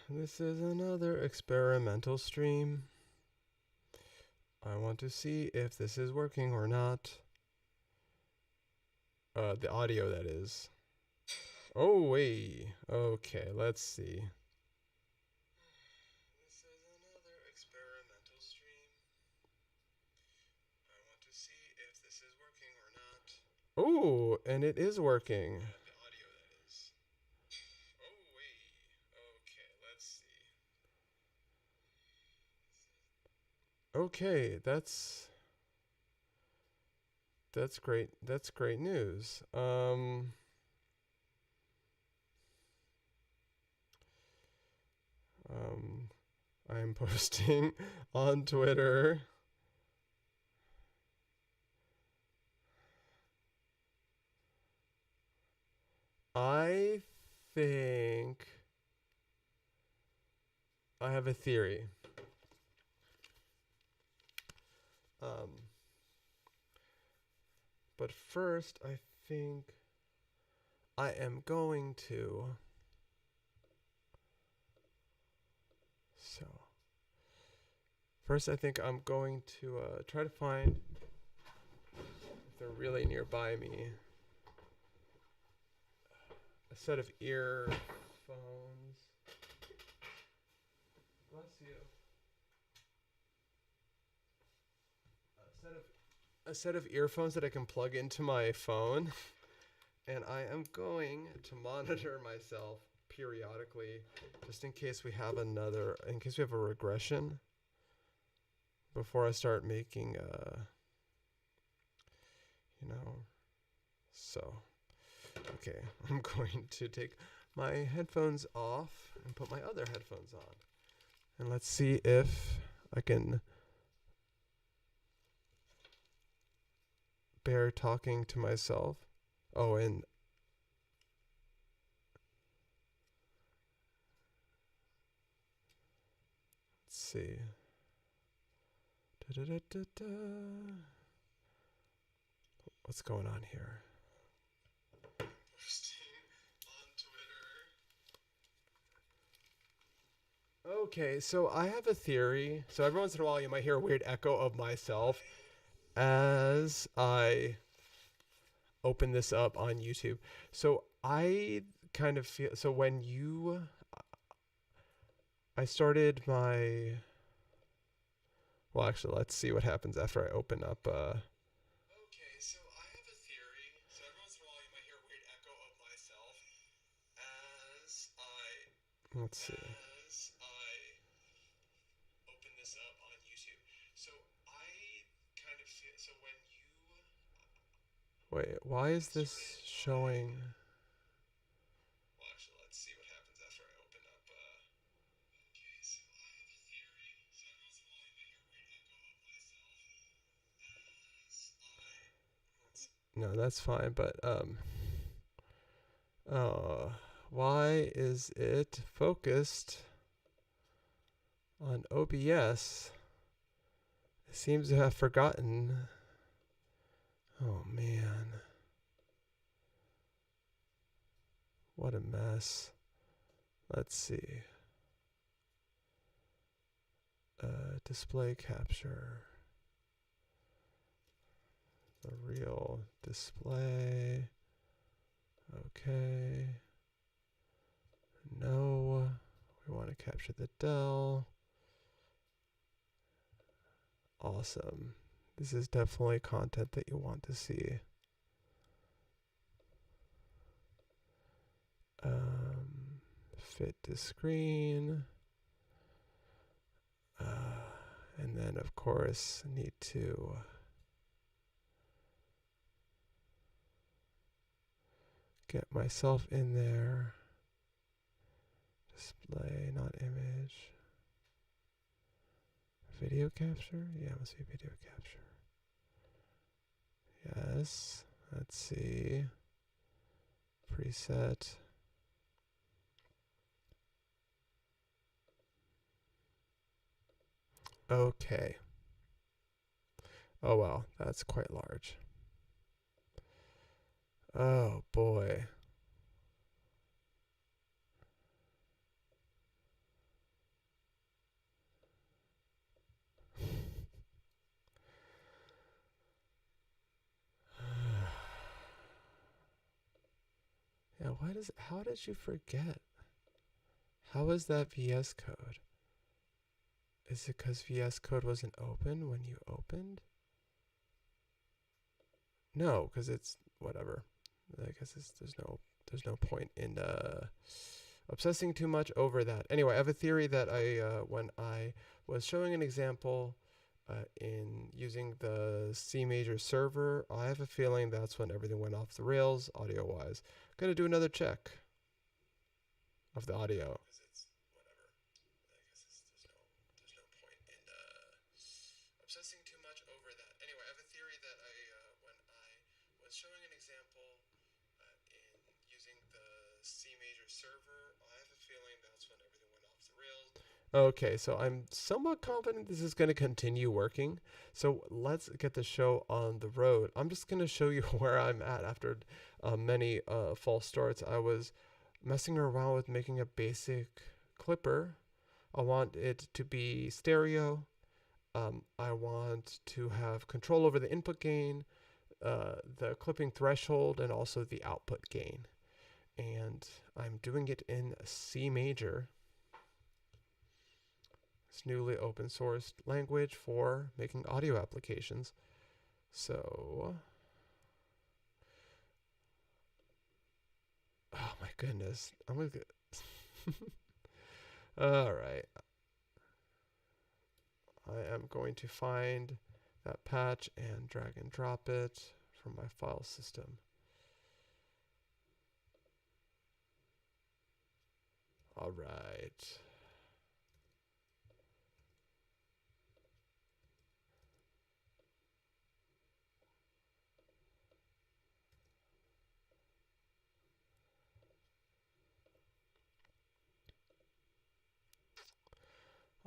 This is another experimental stream. I want to see if this is working or not. The audio, that is. Oh, wait. Okay, let's see. This is another experimental stream. I want to see if this is working or not. Oh, and it is working. The audio, that is. Oh, wait. Okay, let's see. Okay, that's great. That's great news. I am posting on Twitter. I think I have a theory. But first, I think I am going to. So, first, I think I'm going to try to find, if they're really nearby me, a set of earphones. Bless you. A set of earphones that I can plug into my phone. And I am going to monitor myself periodically, just in case we have a regression, before I start making, so, okay, I'm going to take my headphones off and put my other headphones on. And let's see if I can bear talking to myself. Oh, and let's see. What's going on here? Okay, so I have a theory. So every once in a while you might hear a weird echo of myself as I open this up on YouTube. So I kind of feel, so when I started my, well, actually, let's see what happens after I open up. Okay, so I have a theory. So every once in a while you might hear a weird echo of myself as let's see. As I open this up on YouTube. So I kind of feel, so when you, wait, why is this showing? Well, actually, let's see what happens after I open up. Okay, so I have a theory. So every once in a while you might hear a weird echo of myself as I. No, that's fine, but why is it focused on OBS? It seems to have forgotten. Oh man. What a mess. Let's see. Display capture. The real display. Okay. No. We want to capture the del. Awesome. This is definitely content that you want to see. Fit to screen. And then, of course, need to get myself in there. Display, not image. Video capture? Yeah, it must be video capture. Yes. Let's see. Preset. Okay. Oh well, that's quite large. Oh boy. how did you forget? How is that VS Code? Is it because VS Code wasn't open when you opened? No, because it's whatever. I guess there's no point in obsessing too much over that. Anyway, I have a theory that when I was showing an example in using the Cmajor server, I have a feeling that's when everything went off the rails audio-wise. I'm gonna do another check of the audio. Obsessing too much over that. Anyway, I have a theory that when I was showing an example in using the Cmajor server, I have a feeling that's when everything went off the rails. Okay, so I'm somewhat confident this is going to continue working. So let's get the show on the road. I'm just going to show you where I'm at after many false starts. I was messing around with making a basic clipper. I want it to be stereo. I want to have control over the input gain, the clipping threshold, and also the output gain. And I'm doing it in Cmajor. It's newly open sourced language for making audio applications. So, oh my goodness, I'm gonna get all right. I am going to find that patch and drag and drop it from my file system. All right.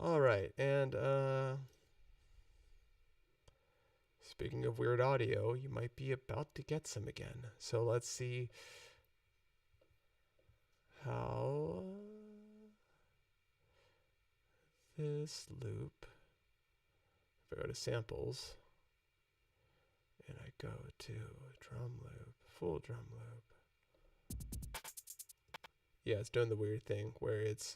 All right, and speaking of weird audio, you might be about to get some again. So let's see how this loop, if I go to samples, and I go to drum loop, full drum loop. Yeah, it's doing the weird thing where it's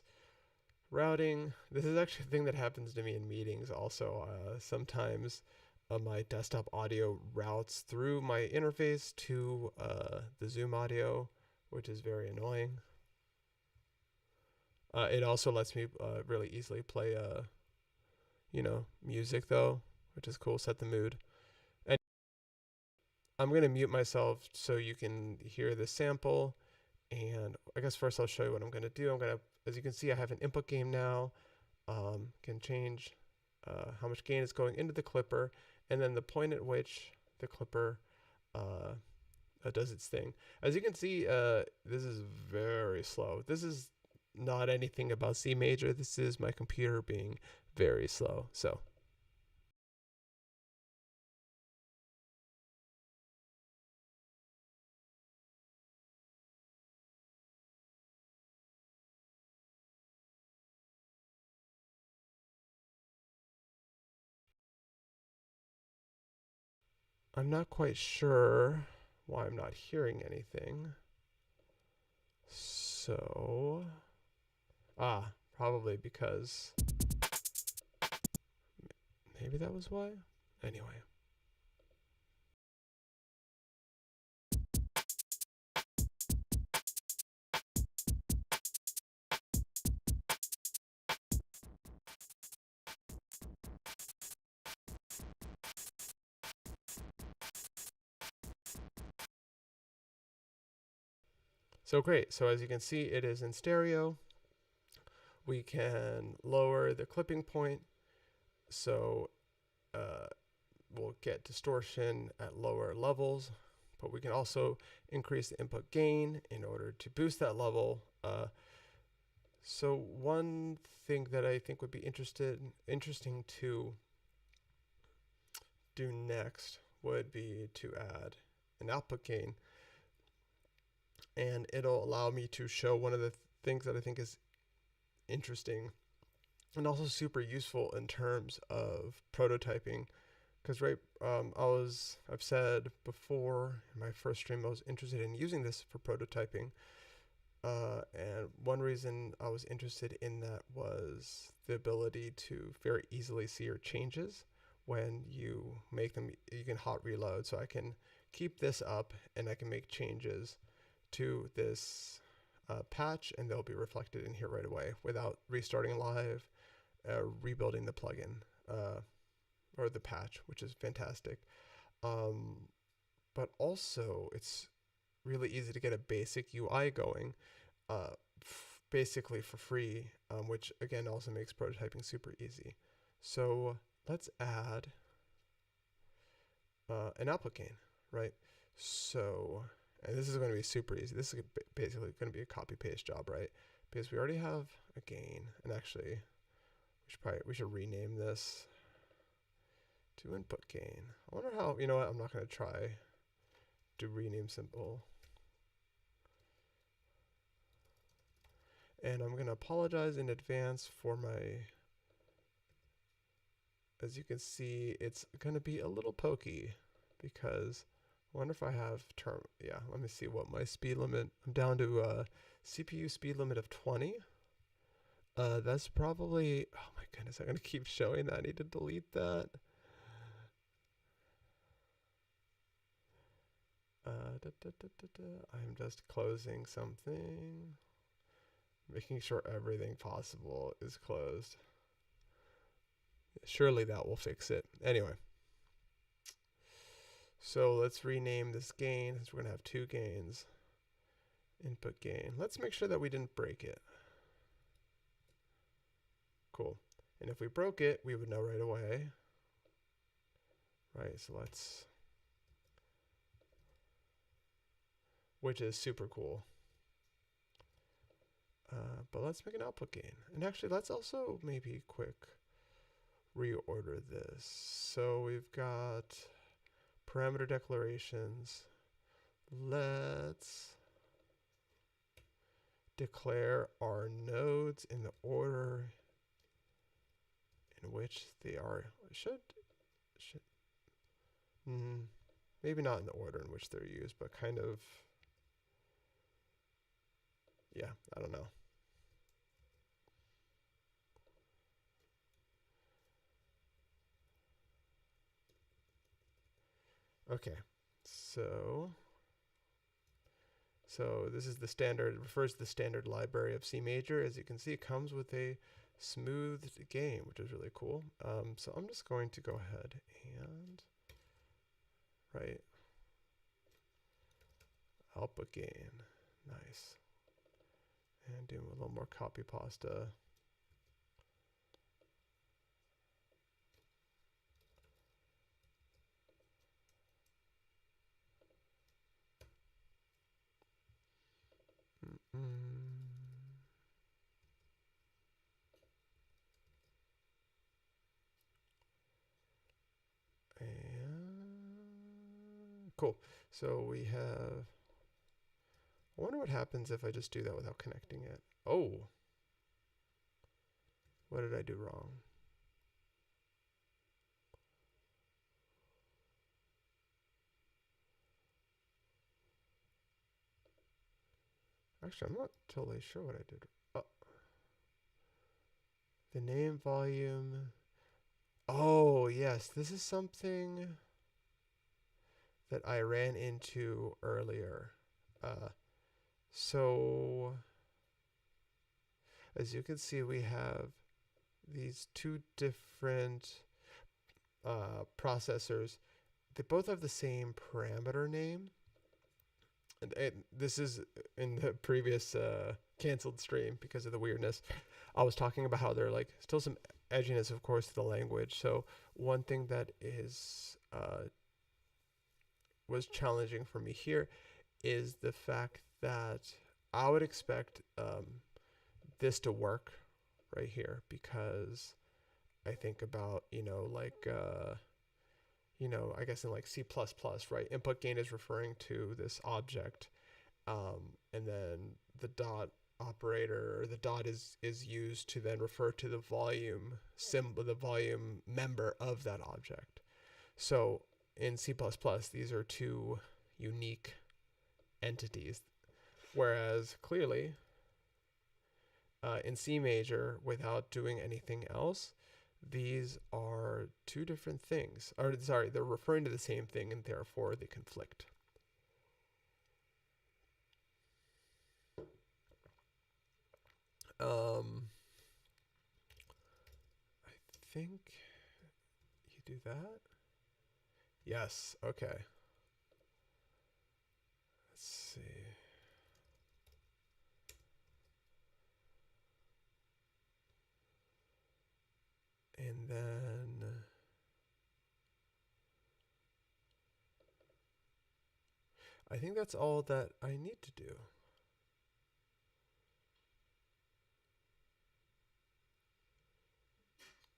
routing. This is actually a thing that happens to me in meetings also. Sometimes my desktop audio routes through my interface to the Zoom audio, which is very annoying. It also lets me really easily play, music though, which is cool. Set the mood. And I'm going to mute myself so you can hear the sample. And I guess first I'll show you what I'm going to do. As you can see, I have an input gain now. Can change how much gain is going into the clipper, and then the point at which the clipper does its thing. As you can see, this is very slow. This is not anything about Cmajor. This is my computer being very slow. So. I'm not quite sure why I'm not hearing anything. So, probably because maybe that was why. Anyway. So great. So as you can see, it is in stereo. We can lower the clipping point. So we'll get distortion at lower levels, but we can also increase the input gain in order to boost that level. So one thing that I think would be interesting to do next would be to add an output gain. And it'll allow me to show one of the things that I think is interesting and also super useful in terms of prototyping. Because I've said before in my first stream I was interested in using this for prototyping. And one reason I was interested in that was the ability to very easily see your changes when you make them. You can hot reload, so I can keep this up and I can make changes to this patch, and they'll be reflected in here right away without restarting live, rebuilding the plugin or the patch, which is fantastic. But also, it's really easy to get a basic UI going, basically for free, which again also makes prototyping super easy. So let's add an applicant, right? So, and this is going to be super easy. This is basically going to be a copy paste job, right? Because we already have a gain, and actually, we should rename this to input gain. I wonder how. You know what? I'm not going to try to rename symbol. And I'm going to apologize in advance for my, as you can see, it's going to be a little pokey because I wonder if I have yeah, let me see what my speed limit, I'm down to CPU speed limit of 20. That's probably, oh my goodness, I'm going to keep showing that. I need to delete that. I'm just closing something. Making sure everything possible is closed. Surely that will fix it. Anyway. So let's rename this gain, since we're going to have two gains. Input gain. Let's make sure that we didn't break it. Cool. And if we broke it, we would know right away. Right, so let's... Which is super cool. But let's make an output gain. And actually, let's also maybe quick reorder this. So we've got parameter declarations. Let's declare our nodes in the order in which they are. Maybe not in the order in which they're used, but kind of, yeah, I don't know. Okay, so this is the standard, it refers to the standard library of Cmajor. As you can see, it comes with a smoothed game, which is really cool. So I'm just going to go ahead and write output gain. Nice. And do a little more copy pasta. And cool. So we have, I wonder what happens if I just do that without connecting it. Oh, what did I do wrong? Actually, I'm not totally sure what I did. Oh. The name volume. Oh, yes. This is something that I ran into earlier. So, as you can see, we have these two different processors. They both have the same parameter name. And this is in the previous canceled stream because of the weirdness. I was talking about how there like still some edginess, of course, to the language. So one thing that is was challenging for me here is the fact that I would expect this to work right here, because I think about, like, I guess in like C++, right? Input gain is referring to this object, and then the dot operator, or the dot is used to then refer to the volume symbol, the volume member of that object. So in C++, these are two unique entities. Whereas clearly in C major, without doing anything else, these are two different things. Or sorry, they're referring to the same thing and therefore they conflict. I think you do that. Yes, okay. Let's see. And then I think that's all that I need to do.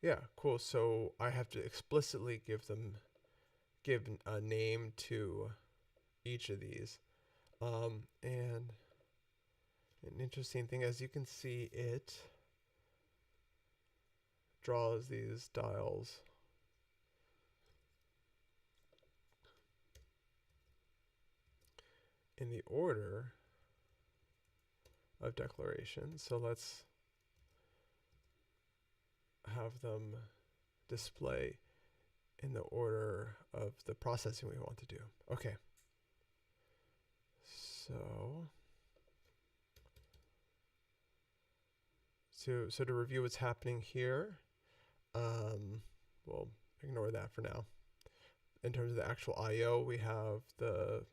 Yeah, cool. So I have to explicitly give a name to each of these. And an interesting thing, as you can see, it draws these dials in the order of declaration. So let's have them display in the order of the processing we want to do. Okay. So to review what's happening here, we'll ignore that for now. In terms of the actual I/O, we have the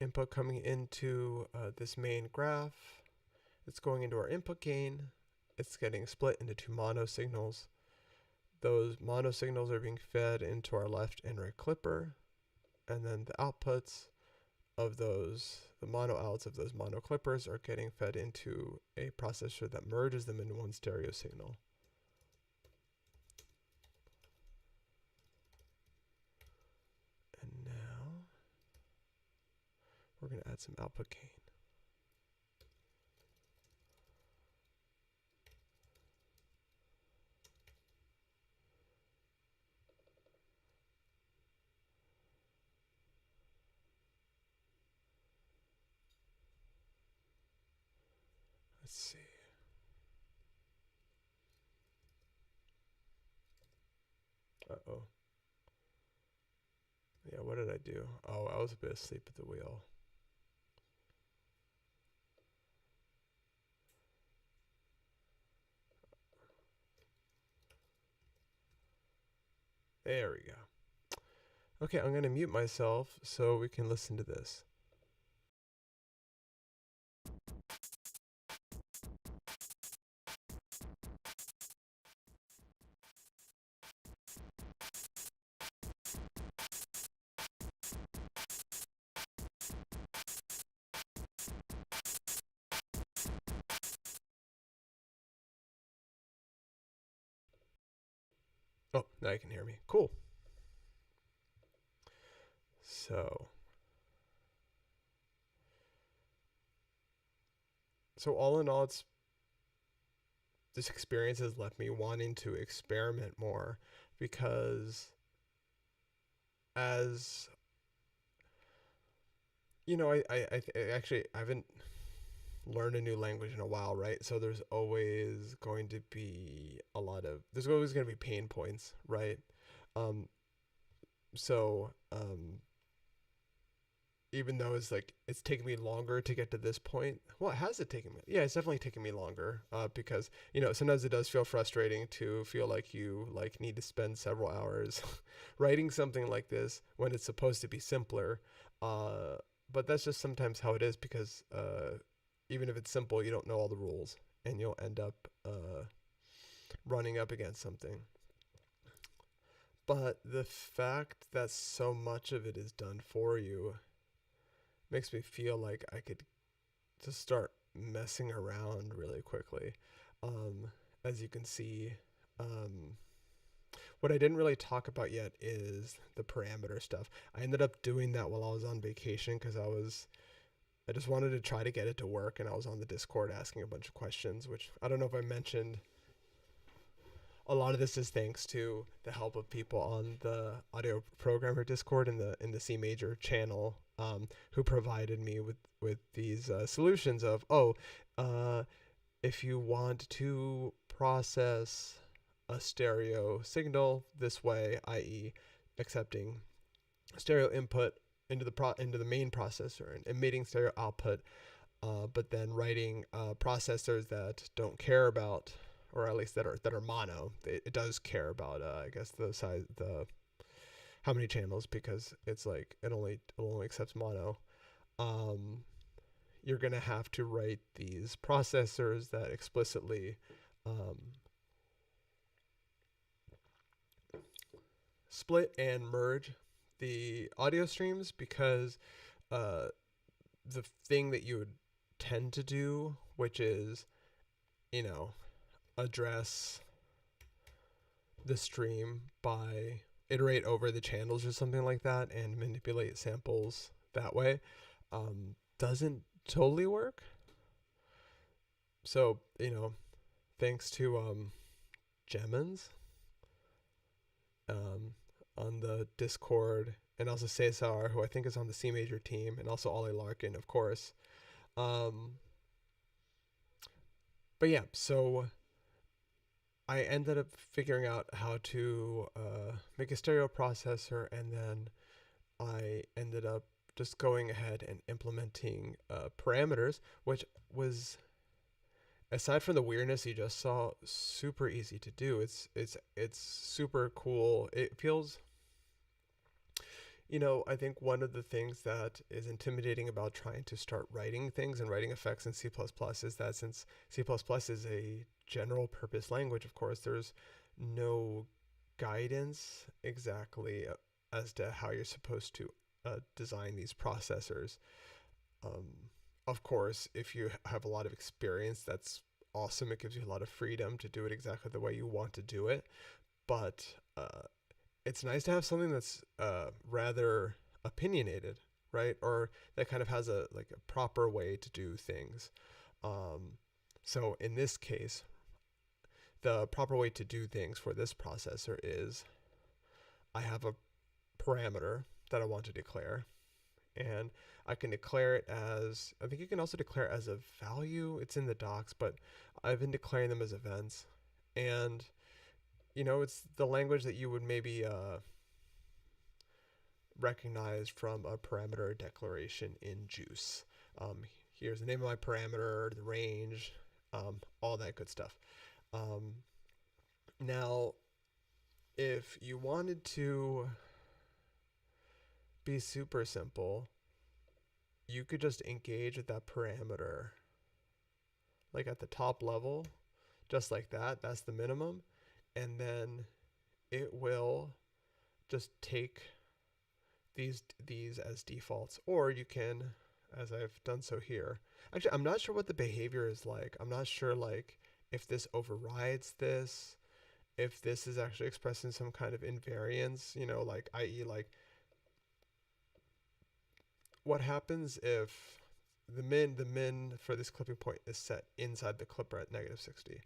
input coming into this main graph. It's going into our input gain. It's getting split into two mono signals. Those mono signals are being fed into our left and right clipper. And then the outputs of those, the mono outs of those mono clippers are getting fed into a processor that merges them into one stereo signal. And now we're going to add some output gain. Let's see. Uh-oh. Yeah, what did I do? Oh, I was a bit asleep at the wheel. There we go. Okay, I'm going to mute myself so we can listen to this. Oh, now you can hear me. Cool. So all in all, this experience has left me wanting to experiment more, because as you know, I actually haven't learned a new language in a while, right? So there's always going to be there's always going to be pain points, right? Even though it's taken me longer to get to this point. Well, has it taken me? Yeah, it's definitely taken me longer, because sometimes it does feel frustrating to feel like you need to spend several hours writing something like this when it's supposed to be simpler. But that's just sometimes how it is, because even if it's simple, you don't know all the rules, and you'll end up running up against something. But the fact that so much of it is done for you makes me feel like I could just start messing around really quickly. As you can see, what I didn't really talk about yet is the parameter stuff. I ended up doing that while I was on vacation, because I just wanted to try to get it to work, and I was on the Discord asking a bunch of questions, which I don't know if I mentioned. a lot of this is thanks to the help of people on the audio programmer Discord in the Cmajor channel, who provided me with these solutions of, if you want to process a stereo signal this way, i.e., accepting stereo input into the main processor and emitting stereo output, but then writing processors that don't care about, or at least that are mono. It does care about, I guess, the size, the how many channels, because it's like it only accepts mono. You're gonna have to write these processors that explicitly split and merge the audio streams, because the thing that you would tend to do, which is, address the stream by iterate over the channels or something like that and manipulate samples that way, doesn't totally work. So, thanks to Gemins on the Discord, and also Cesar, who I think is on the Cmajor team, and also Ollie Larkin, of course. But yeah, so I ended up figuring out how to make a stereo processor, and then I ended up just going ahead and implementing parameters, which was, aside from the weirdness you just saw, super easy to do. It's super cool. It feels, I think one of the things that is intimidating about trying to start writing things and writing effects in C++ is that since C++ is a general purpose language, of course, there's no guidance exactly as to how you're supposed to design these processors. Of course, if you have a lot of experience, that's awesome. It gives you a lot of freedom to do it exactly the way you want to do it. But it's nice to have something that's rather opinionated, right? Or that kind of has a proper way to do things. So in this case, the proper way to do things for this processor is I have a parameter that I want to declare, and I can declare it as, I think you can also declare it as a value. It's in the docs, but I've been declaring them as events. And it's the language that you would maybe recognize from a parameter declaration in Juice. Here's the name of my parameter, the range, all that good stuff. Now, if you wanted to be super simple, you could just engage with that parameter like at the top level, just like that. That's the minimum. And then it will just take these as defaults, or you can, as I've done so here. Actually, I'm not sure what the behavior is like. I'm not sure if this overrides this, if this is actually expressing some kind of invariance, i.e. what happens if the min for this clipping point is set inside the clipper at -60?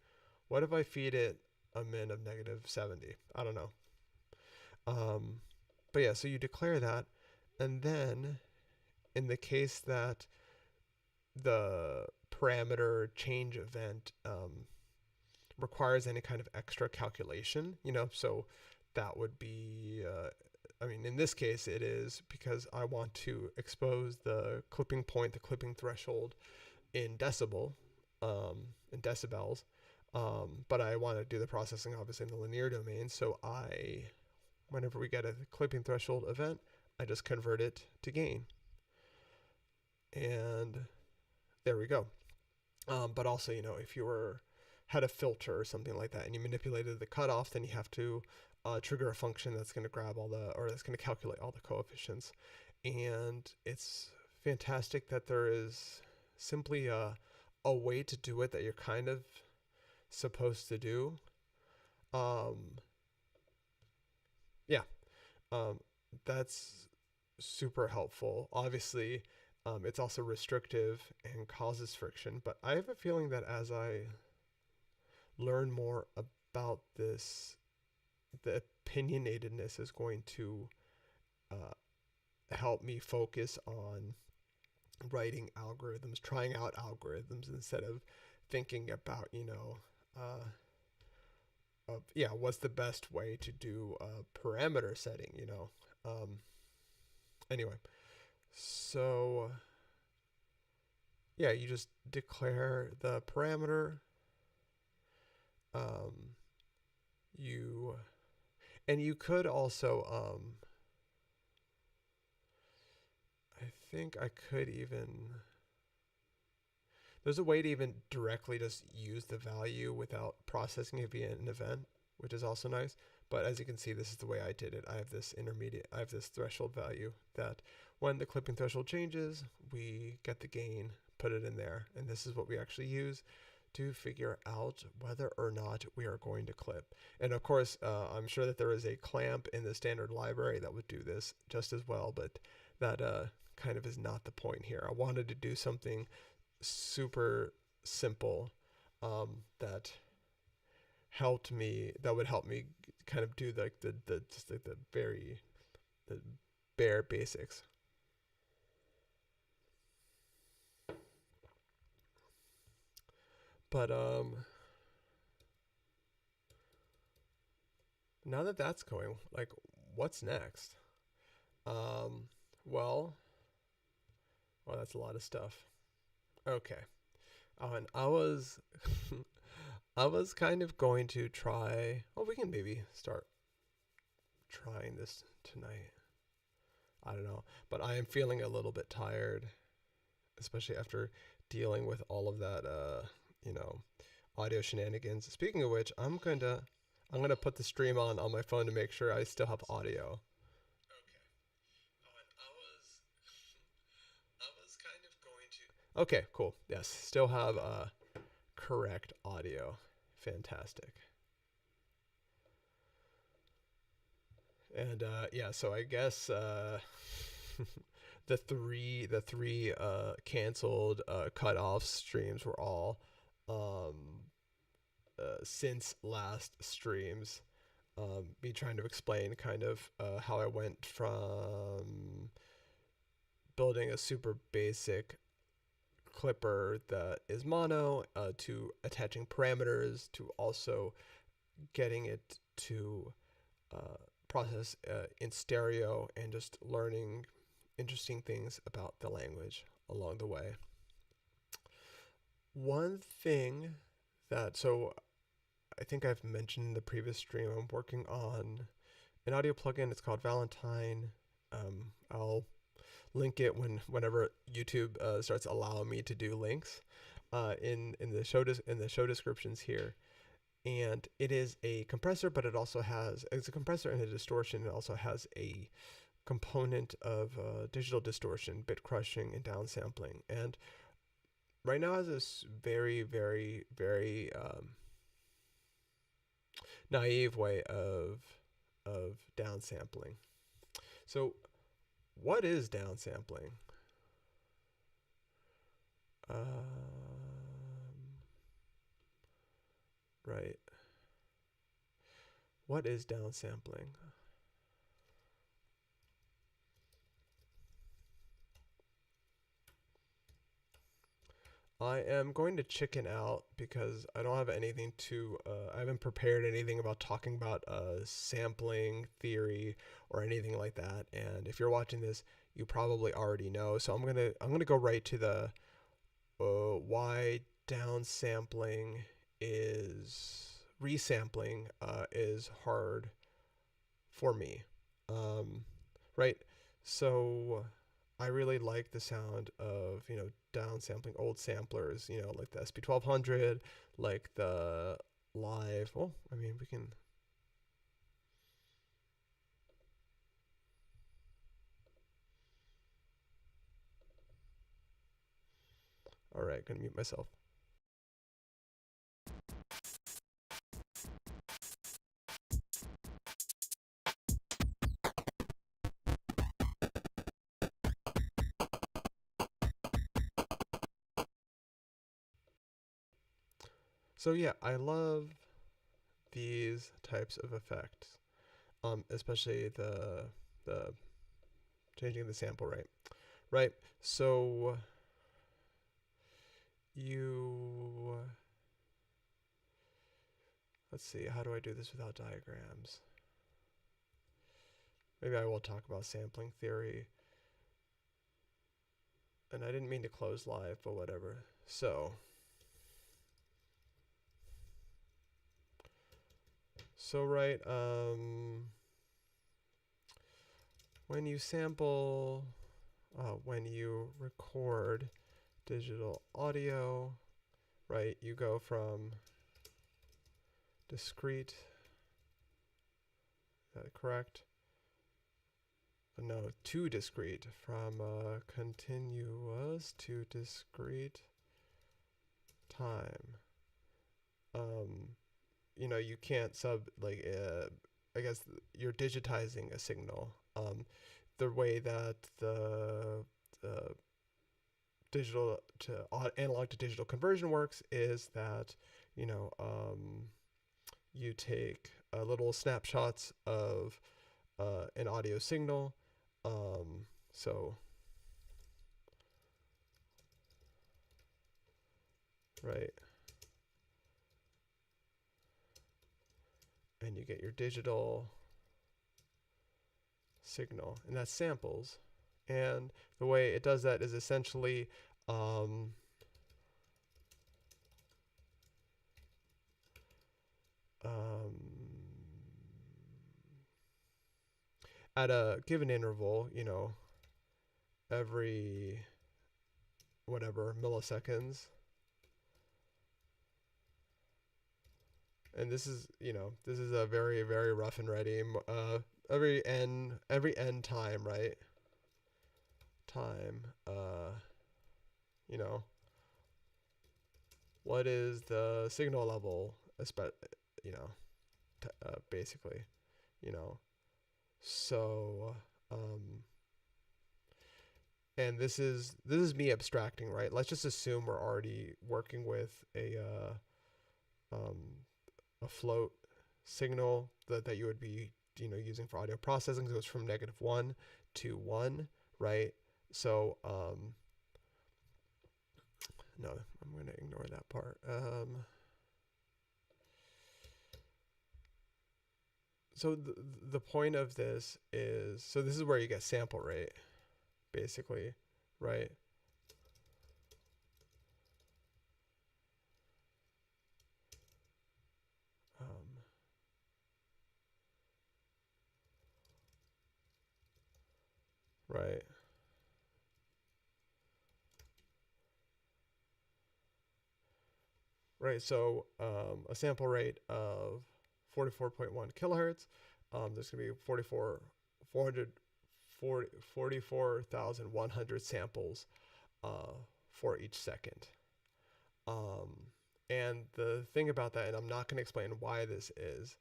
What if I feed it a min of -70? I don't know. But yeah, so you declare that, and then in the case that the parameter change event requires any kind of extra calculation, so that would be, in this case it is because I want to expose the clipping point, the clipping threshold in decibels, but I want to do the processing obviously in the linear domain, so whenever we get a clipping threshold event, I just convert it to gain. And there we go. But also, if you had a filter or something like that and you manipulated the cutoff, then you have to trigger a function that's going to that's going to calculate all the coefficients. And it's fantastic that there is simply a way to do it that you're kind of supposed to do. That's super helpful. Obviously, it's also restrictive and causes friction, but I have a feeling that as I learn more about this, the opinionatedness is going to uh, help me focus on writing algorithms, trying out algorithms instead of thinking about, what's the best way to do parameter. Anyway, so yeah, you just declare the parameter. Um, you and you could also I think I could even there's a way to even directly just use the value without processing it via an event, which is also nice. But as you can see, this is the way I did it. I have this threshold value that when the clipping threshold changes, we get the gain, put it in there. And this is what we actually use to figure out whether or not we are going to clip. And of course, I'm sure that there is a clamp in the standard library that would do this just as well, but that kind of is not the point here. I wanted to do something super simple that would help me kind of do the very the bare basics. But now that that's going, like, what's next? Well, that's a lot of stuff. Okay. And I was I was kind of going to try. Well, we can maybe start trying this tonight. I don't know, but I am feeling a little bit tired, especially after dealing with all of that, audio shenanigans. Speaking of which, I'm gonna put the stream on my phone to make sure I still have audio. Okay, cool. Yes, still have correct audio. Fantastic. And yeah, so I guess the three canceled cut off streams were all since last streams. Me trying to explain kind of how I went from building a super basic clipper that is mono to attaching parameters to also getting it to process in stereo and just learning interesting things about the language along the way. One thing so I think I've mentioned in the previous stream, I'm working on an audio plugin. It's called Valentine. I'll link it whenever YouTube starts allowing me to do links in the show descriptions here. And it is a compressor, but it's a compressor and a distortion. It also has a component of digital distortion, bit crushing, and downsampling. And right now it has this very, very, very naive way of downsampling. So what is downsampling? Right. What is downsampling? I am going to chicken out because I don't have anything I haven't prepared anything about talking about sampling theory or anything like that. And if you're watching this, you probably already know. So I'm gonna go right to the why downsampling resampling is hard for me. Right. So I really like the sound of, downsampling old samplers, like the SP1200, like the live. Well, I mean, we can. All right, gonna mute myself. So yeah, I love these types of effects, especially the changing the sample rate, right? So let's see, how do I do this without diagrams? Maybe I will talk about sampling theory. And I didn't mean to close live, but whatever. So right, when you sample, when you record digital audio, right, you go from discrete, is that correct? No, to discrete, from continuous to discrete time. You know, you can't I guess you're digitizing a signal. The way that the digital to analog to digital conversion works is that, you know, you take little snapshots of an audio signal. Right. And you get your digital signal, and that's samples. And the way it does that is essentially at a given interval, you know, every whatever milliseconds. And this is, you know, this is a very, very rough and ready, every n time, right? Time, you know, what is the signal level, you know, basically, you know. So, and this is me abstracting, right? Let's just assume we're already working with a float signal that you would be, you know, using for audio processing. So it goes from -1 to 1, right? So no, I'm going to ignore that part. So the point of this is, so this is where you get sample rate, basically, right? Right. Right, so a sample rate of 44.1 kilohertz, there's going to be 44,100 samples for each second. And the thing about that, and I'm not going to explain why this is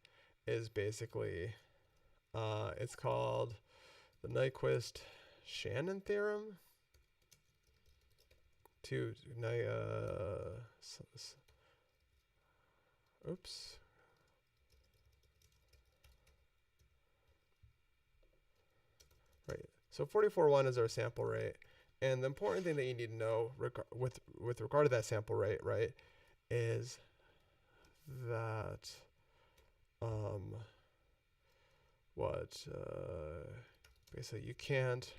basically, it's called the Nyquist-Shannon theorem. Oops. Right. So 44.1 is our sample rate. And the important thing that you need to know with regard to that sample rate, right, is that basically you can't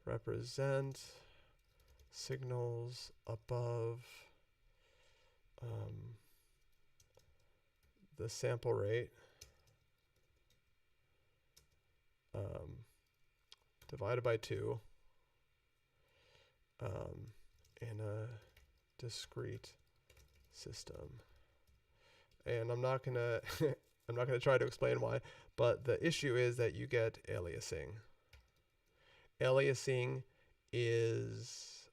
represent signals above the sample rate divided by 2 in a discrete system. And I'm not gonna I'm not gonna try to explain why, but the issue is that you get aliasing. Aliasing is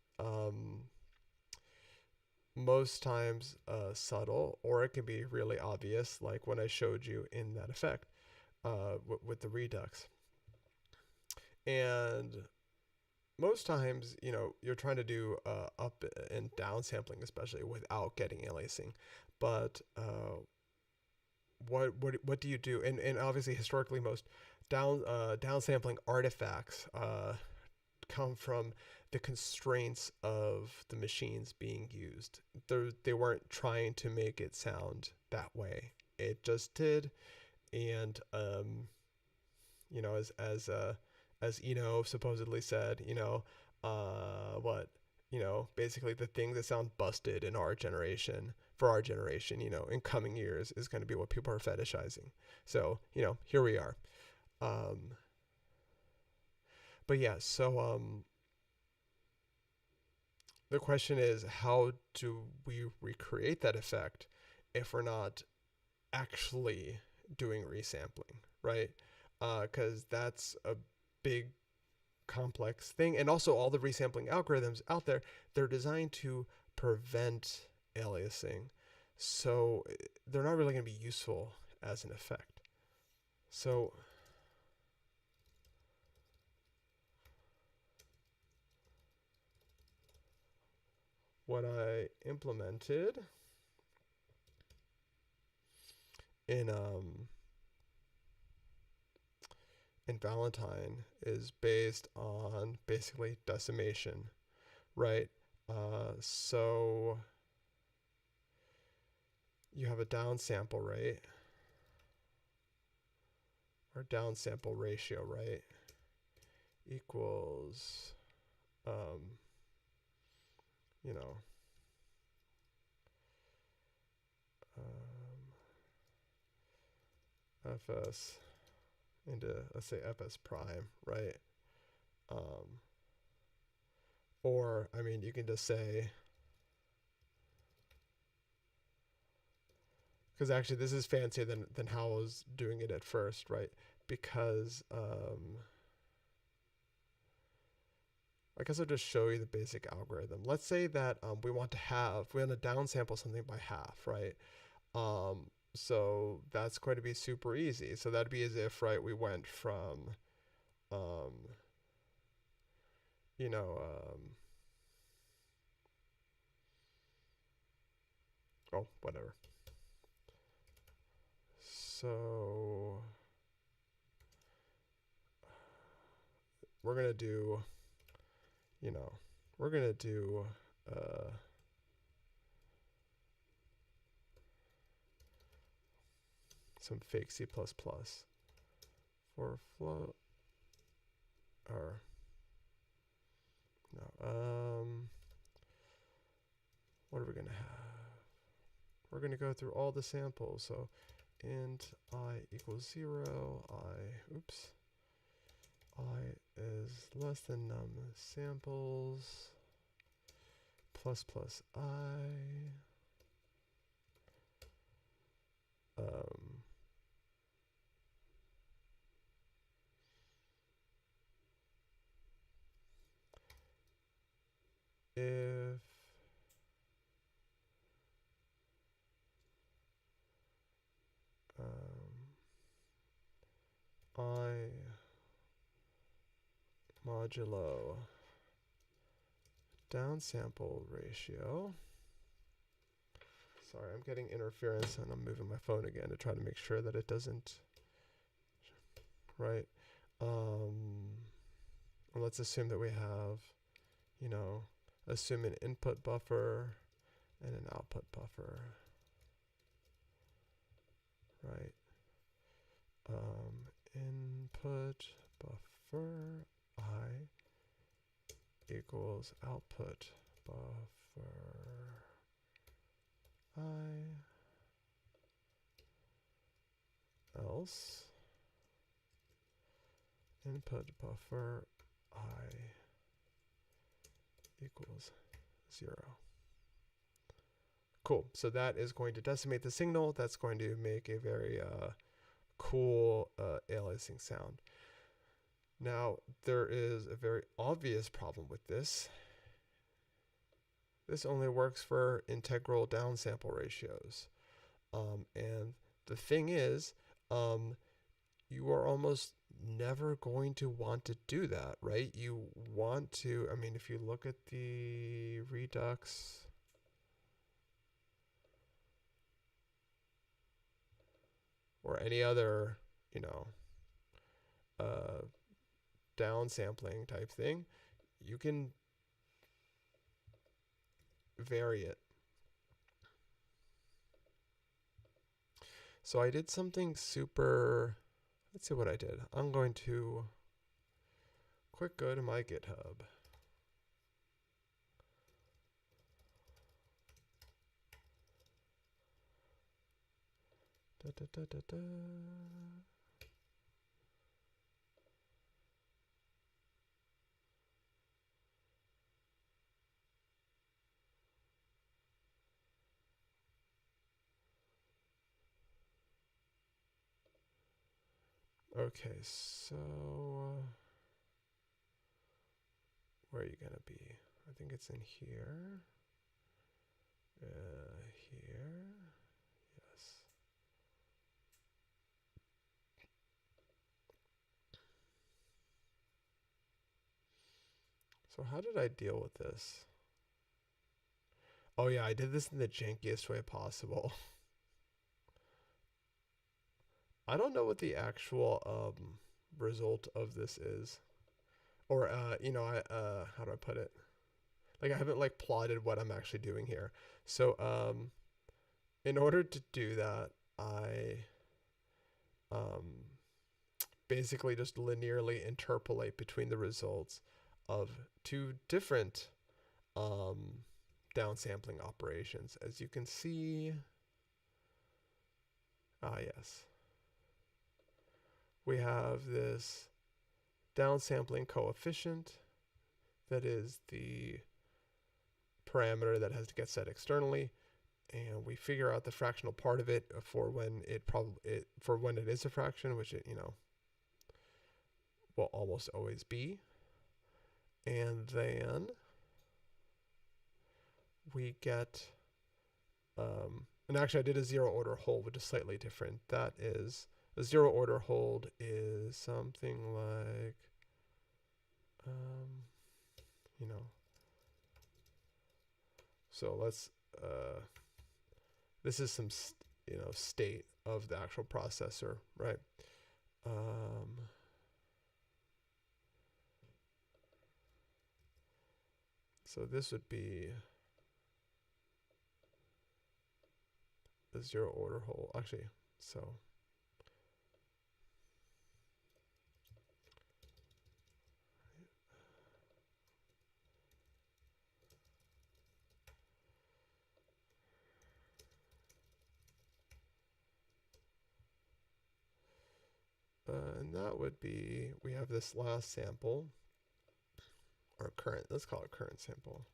most times subtle, or it can be really obvious, like when I showed you in that effect with the redux. And most times, you know, you're trying to do up and down sampling, especially without getting aliasing. But what do you do? And obviously historically most downsampling artifacts come from the constraints of the machines being used. They weren't trying to make it sound that way. It just did, and you know, as Eno supposedly said, you know, what, you know, basically the things that sound busted in our generation, for our generation, you know, in coming years is going to be what people are fetishizing. So, you know, here we are. Um, but yeah, so the question is, how do we recreate that effect if we're not actually doing resampling, right? Because that's a big complex thing. And also all the resampling algorithms out there, they're designed to prevent aliasing. So they're not really going to be useful as an effect. So what I implemented in Valentine is based on basically decimation, right? So you have a downsample rate or downsample ratio, right? Equals, you know, fs into, let's say, fs prime, right? Or, I mean, you can just say, because actually this is fancier than how I was doing it at first, right? Because, I guess I'll just show you the basic algorithm. Let's say that we want to downsample something by half, right? So that's going to be super easy. So that'd be as if, right, we went from, you know, oh, whatever. So we're going to do, you know, we're going to do, some fake C++ for float, or no, what are we going to have? We're going to go through all the samples. So int I equals 0, I is less than num samples plus plus I, if I modulo downsample ratio. Sorry, I'm getting interference and I'm moving my phone again to try to make sure that it doesn't, right? Let's assume that we have, you know, assume an input buffer and an output buffer, right? Input buffer I equals output buffer I, else input buffer I equals 0. Cool. So that is going to decimate the signal. That's going to make a very cool aliasing sound. Now, there is a very obvious problem with this. This only works for integral downsample ratios. And the thing is, you are almost never going to want to do that, right? You want to, I mean, if you look at the Redux, or any other, you know, downsampling type thing, you can vary it. So I did something super, let's see what I did. I'm going to quick go to my GitHub. Da, da, da, da, da. Okay, so where are you gonna be? I think it's in here. Here. Yes. So how did I deal with this? Oh yeah, I did this in the jankiest way possible. I don't know what the actual result of this is. Or you know, how do I put it? Like I haven't like plotted what I'm actually doing here. So in order to do that, I basically just linearly interpolate between the results of two different downsampling operations. As you can see, yes, we have this downsampling coefficient that is the parameter that has to get set externally, and we figure out the fractional part of it for when it is a fraction, which it, you know, will almost always be. And then we get and actually I did a zero order hold, which is slightly different. That is, a zero order hold is something like you know, so let's this is some you know, state of the actual processor, right? So this would be a zero order hold, actually. So and that would be, we have this last sample, or current, let's call it current sample,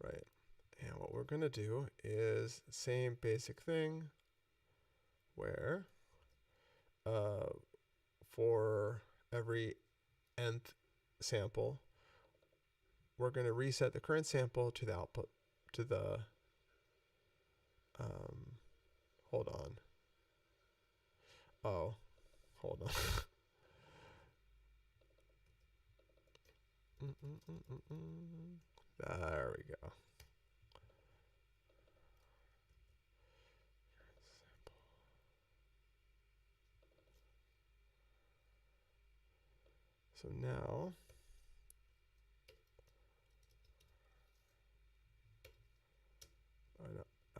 right? And what we're going to do is same basic thing where for every nth sample, we're going to reset the current sample to the output, to the, hold on. Oh, hold on. There we go. So now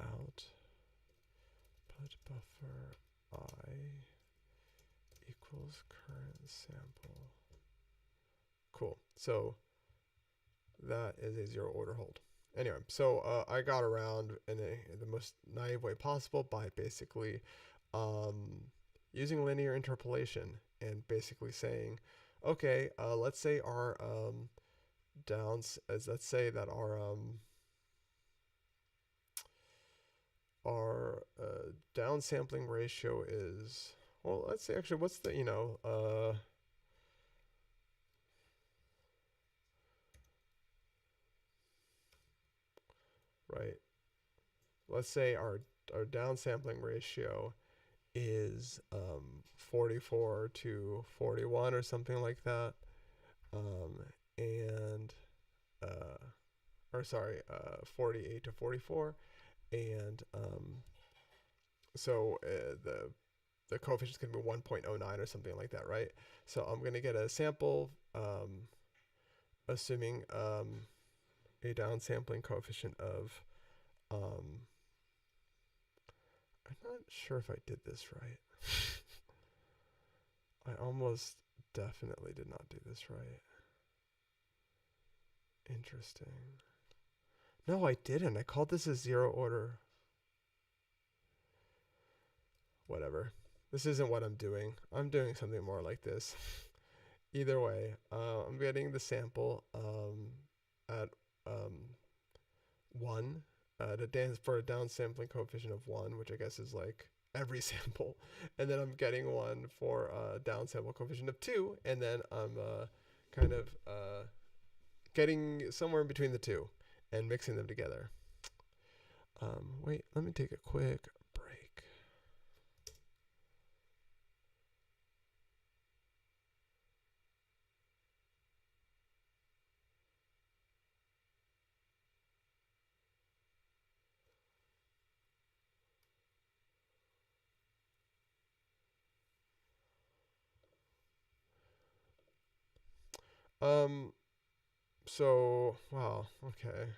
out put buffer I equals current sample. Cool. So that is a zero order hold. Anyway, so I got around in the most naive way possible by basically using linear interpolation and basically saying, okay, let's say our let's say that our downsampling ratio is, well, let's say actually what's the, you know, right, let's say our downsampling ratio is 44 to 41 or something like that, and or sorry, 48 to 44, and so the the coefficient is going to be 1.09 or something like that, right? So I'm going to get a sample, assuming a downsampling coefficient of, I'm not sure if I did this right. I almost definitely did not do this right. Interesting. No, I didn't. I called this a zero order. Whatever. This isn't what I'm doing. I'm doing something more like this. Either way, I'm getting the sample at 1 for a downsampling coefficient of 1, which I guess is like every sample. And then I'm getting one for a downsample coefficient of 2, and then I'm kind of getting somewhere in between the two and mixing them together. Wait, let me take a quick break. So, wow, okay.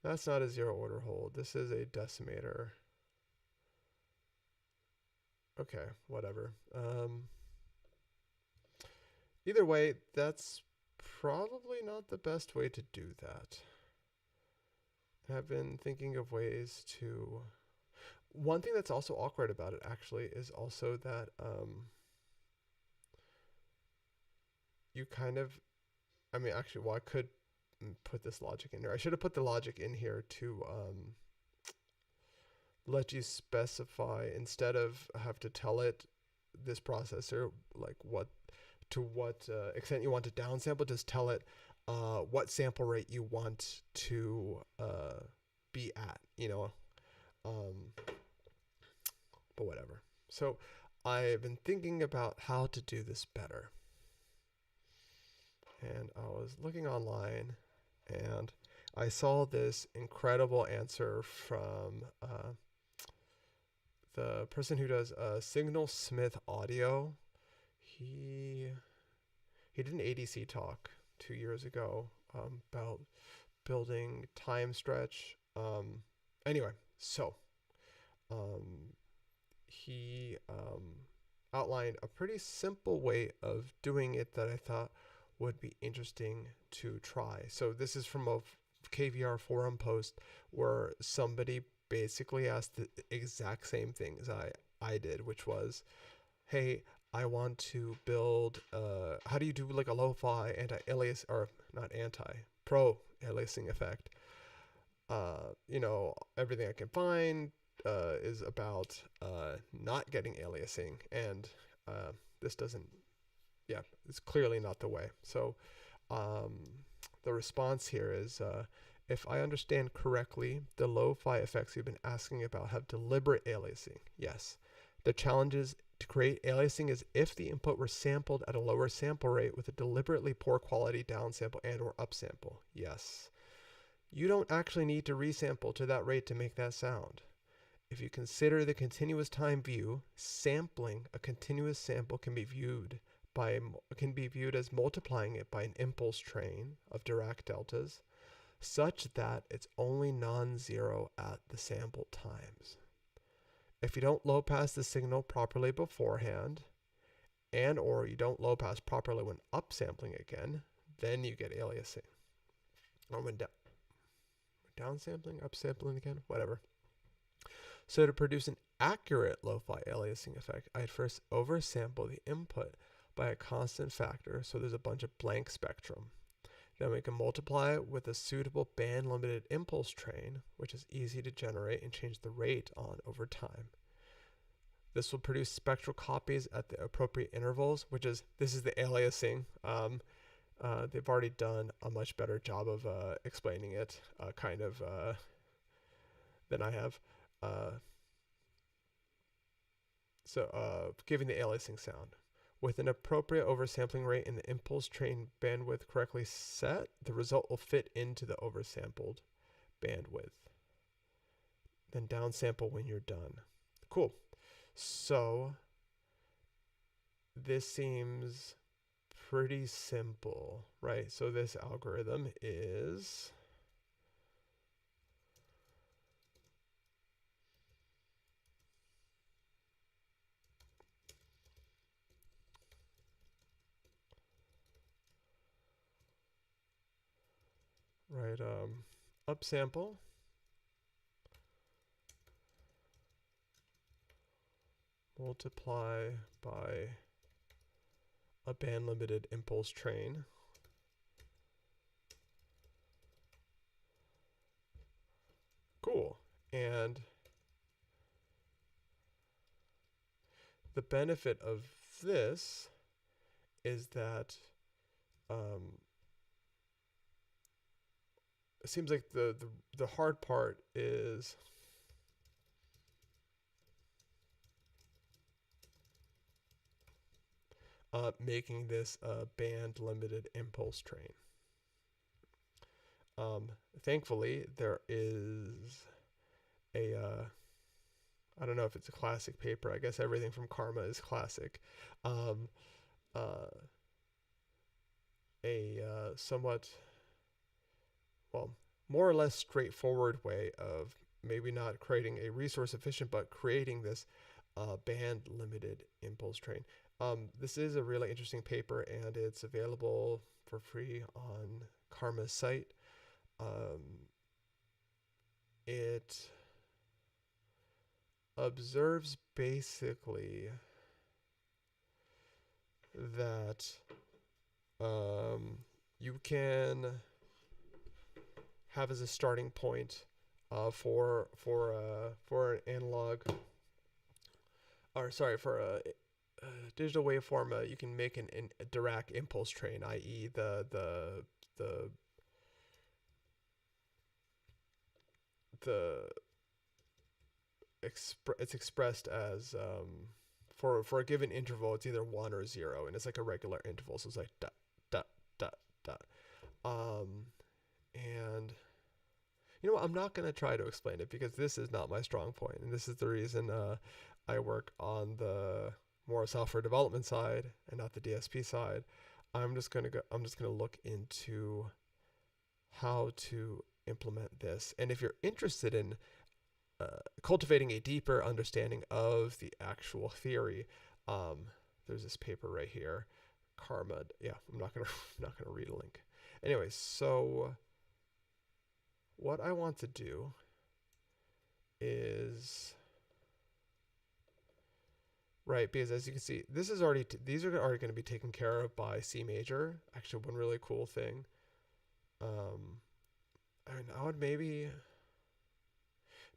That's not a zero order hold. This is a decimator. Okay, whatever. Either way, that's probably not the best way to do that. I've been thinking of ways to... One thing that's also awkward about it, actually, is also that you kind of... I mean, actually, well, I could put this logic in there. I should have put the logic in here to let you specify, instead of have to tell it, this processor, like to what extent you want to downsample, just tell it what sample rate you want to be at, you know. But whatever. So I've been thinking about how to do this better. And I was looking online, and I saw this incredible answer from the person who does Signalsmith audio. He did an ADC talk 2 years ago about building time stretch. Anyway, so he outlined a pretty simple way of doing it that I thought would be interesting to try. So this is from a KVR forum post where somebody basically asked the exact same thing as I did, which was, hey, I want to build, how do you do like a lo-fi anti-alias, or not anti, pro-aliasing effect? You know, everything I can find is about not getting aliasing, and this doesn't, yeah, it's clearly not the way. So the response here is, if I understand correctly, the lo-fi effects you've been asking about have deliberate aliasing. Yes. The challenge is to create aliasing is if the input were sampled at a lower sample rate with a deliberately poor quality downsample and or upsample. Yes. You don't actually need to resample to that rate to make that sound. If you consider the continuous time view, sampling a continuous sample can be viewed as multiplying it by an impulse train of Dirac deltas, such that it's only non-zero at the sample times. If you don't low pass the signal properly beforehand, and or you don't low pass properly when upsampling again, then you get aliasing. Or when downsampling, upsampling again, whatever. So to produce an accurate lo-fi aliasing effect, I'd first oversample the input by a constant factor, so there's a bunch of blank spectrum. Then we can multiply it with a suitable band-limited impulse train, which is easy to generate and change the rate on over time. This will produce spectral copies at the appropriate intervals, this is the aliasing. They've already done a much better job of explaining it, than I have. Giving the aliasing sound. With an appropriate oversampling rate and the impulse train bandwidth correctly set, the result will fit into the oversampled bandwidth. Then downsample when you're done. Cool. So this seems pretty simple, right? So this algorithm is right, upsample multiply by a band limited impulse train cool. And the benefit of this is that it seems like the hard part is making this a band limited impulse train. Thankfully, there is a I don't know if it's a classic paper. I guess everything from CCRMA is classic. A somewhat, well, more or less straightforward way of maybe not creating a resource efficient, but creating this band limited impulse train. This is a really interesting paper, and it's available for free on CCRMA's site. It observes basically that you can have as a starting point for an analog, or sorry, for a digital waveform, you can make a Dirac impulse train, i.e. It's expressed as for a given interval, it's either 1 or 0, and it's like a regular interval, so it's like dot dot dot dot. And you know what, I'm not going to try to explain it because this is not my strong point, and this is the reason I work on the more software development side and not the DSP side. I'm just going to look into how to implement this. And if you're interested in cultivating a deeper understanding of the actual theory, there's this paper right here, CCRMA. Yeah, I'm not gonna read a link. Anyway, so what I want to do is right, because as you can see, this is already these are already going to be taken care of by Cmajor. Actually, one really cool thing. I mean, I would maybe.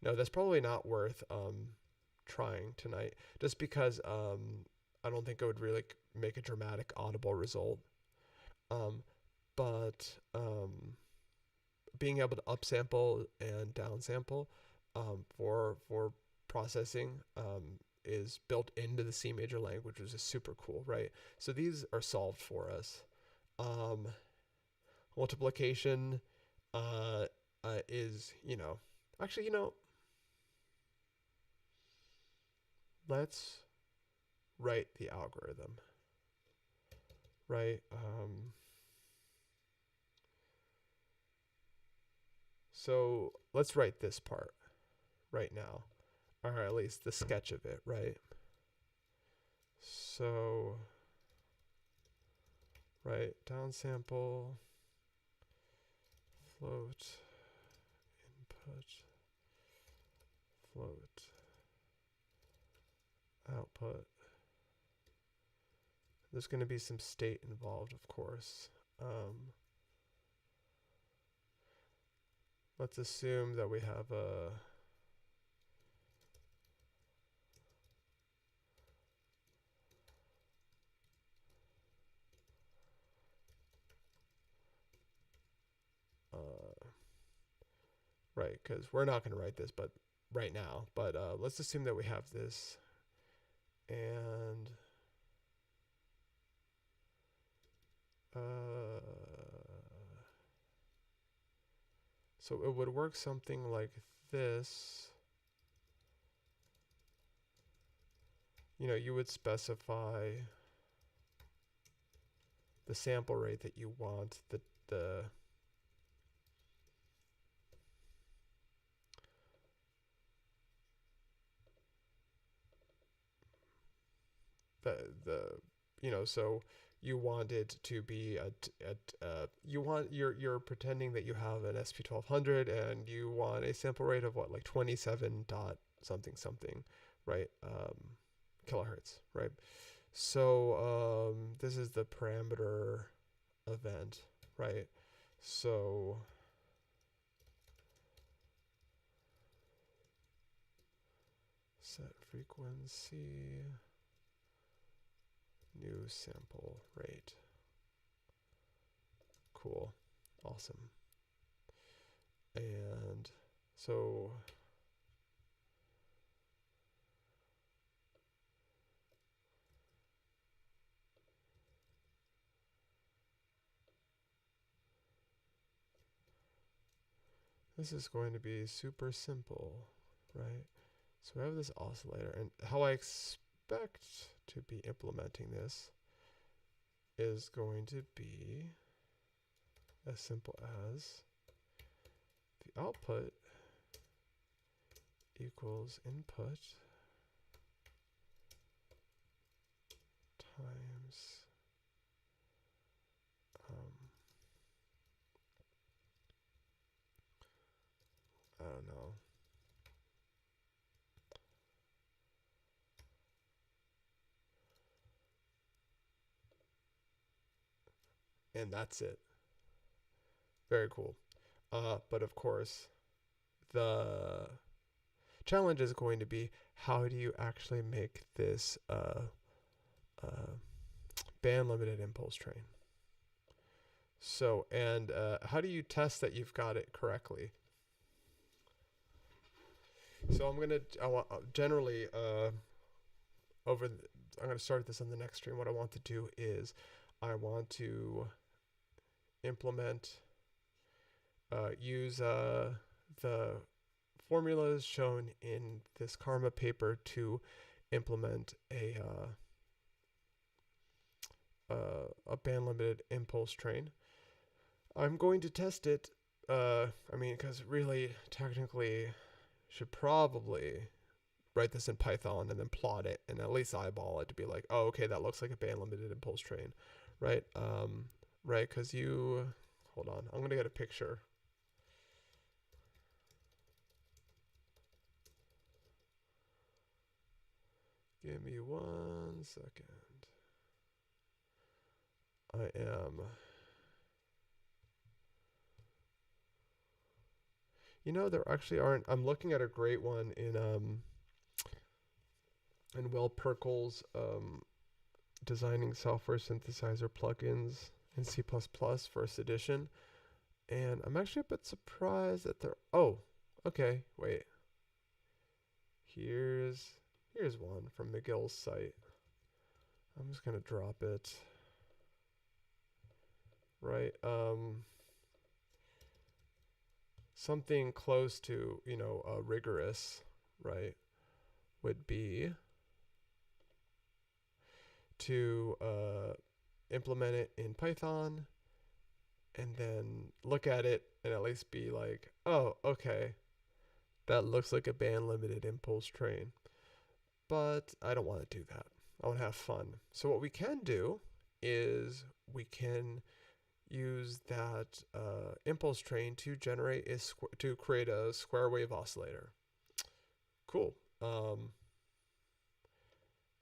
No, that's probably not worth trying tonight, just because I don't think it would really make a dramatic audible result. But being able to upsample and downsample for processing is built into the Cmajor language, which is super cool, right? So these are solved for us. Multiplication is, actually, let's write the algorithm, right? So let's write this part right now, or at least the sketch of it, right? So, right, downsample, float, input, float, output. There's going to be some state involved, of course. Let's assume that we have a right, because we're not going to write this, but right now. But let's assume that we have this, and so it would work something like this. You would specify the sample rate that you want the you know, so you want it to be you want you're pretending that you have an SP1200 and you want a sample rate of what, like 27 dot something something, right? Kilohertz, right? So this is the parameter event, right? So set frequency, new sample rate. Cool. Awesome. And so this is going to be super simple, right? So we have this oscillator, and how I expect to be implementing this is going to be as simple as the output equals input times I don't know. And that's it. Very cool. But of course, the challenge is going to be, how do you actually make this band limited impulse train? So, and how do you test that you've got it correctly? So I'm gonna generally I'm gonna start this on the next stream. What I want to do is I want to implement use the formulas shown in this CCRMA paper to implement a band limited impulse train. I'm going to test it. I mean, because really, technically, should probably write this in Python and then plot it and at least eyeball it to be like, oh, okay, that looks like a band limited impulse train, right? Right, because you, hold on, I'm gonna get a picture. Give me 1 second. I am. You know, there actually aren't. I'm looking at a great one in Will Perkel's designing software synthesizer plugins in C++ first edition, and I'm actually a bit surprised that they're. Oh, okay. Wait. Here's one from McGill's site. I'm just gonna drop it. Right. Something close to, you know, rigorous, right, would be to implement it in Python and then look at it and at least be like, oh, okay, that looks like a band limited impulse train. But I don't want to do that. I want to have fun. So what we can do is we can use that impulse train to generate to create a square wave oscillator. Cool.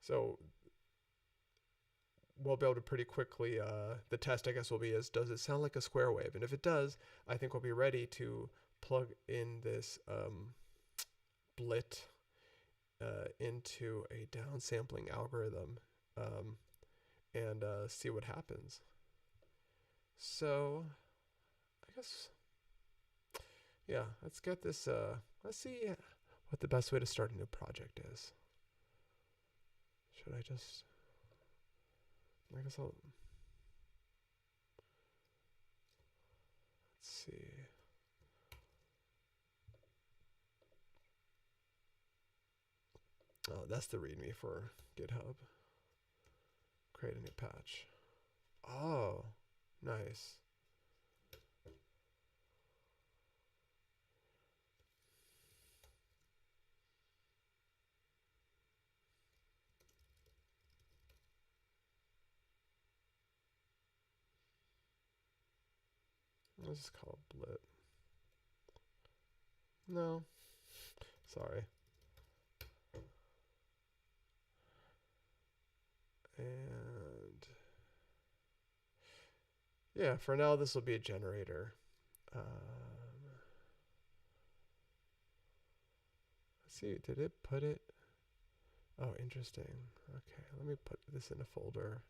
So we'll be able to pretty quickly, the test I guess will be is, does it sound like a square wave? And if it does, I think we'll be ready to plug in this blit into a downsampling algorithm and see what happens. So I guess, yeah, let's get this, let's see what the best way to start a new project is. Should I just, I guess I'll, let's see. Oh, that's the README for GitHub. Create a new patch. Oh, nice. Let's just call it blit. No, sorry. And yeah, for now this will be a generator. Let's see, did it put it? Oh, interesting. Okay, let me put this in a folder.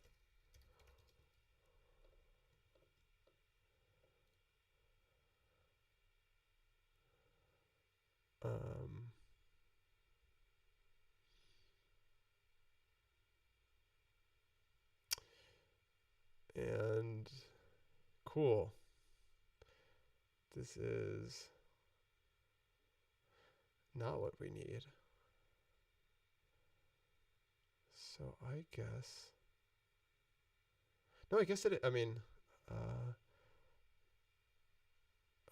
And cool. This is not what we need. So I guess. No, I guess it. I mean,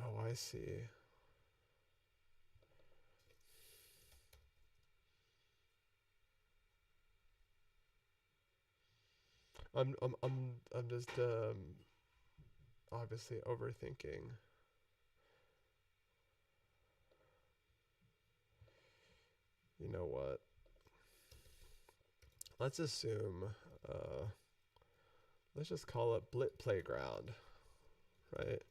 oh, I see. I'm just obviously overthinking. You know what? Let's assume, let's just call it Blit Playground, right?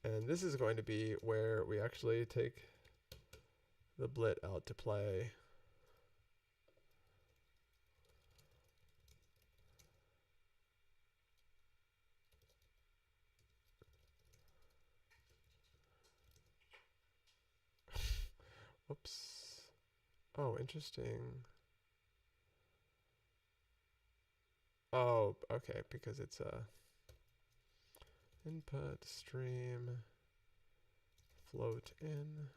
And this is going to be where we actually take the Blit out to play. Whoops. Oh, interesting. Oh, okay, because it's a input stream float in.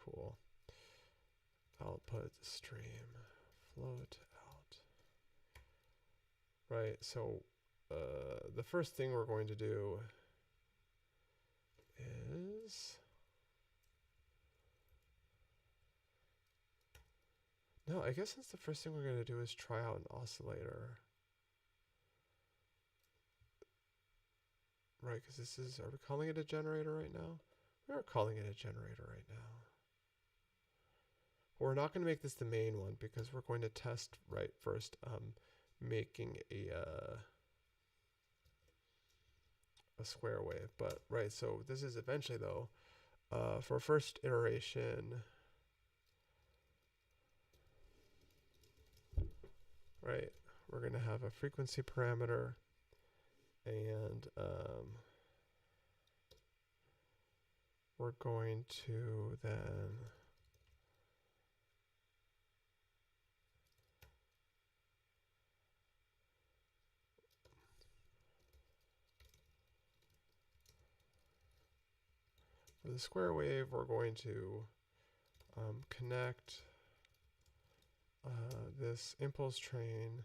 Cool. Output stream float out. Right, so the first thing we're going to do is no, I guess that's the first thing we're going to do is try out an oscillator. Right, because this is, are we calling it a generator right now? We are calling it a generator right now. We're not going to make this the main one because we're going to test, right, first making a square wave. But, right, so this is eventually, though, for first iteration, right, we're going to have a frequency parameter and we're going to then for the square wave, we're going to connect this impulse train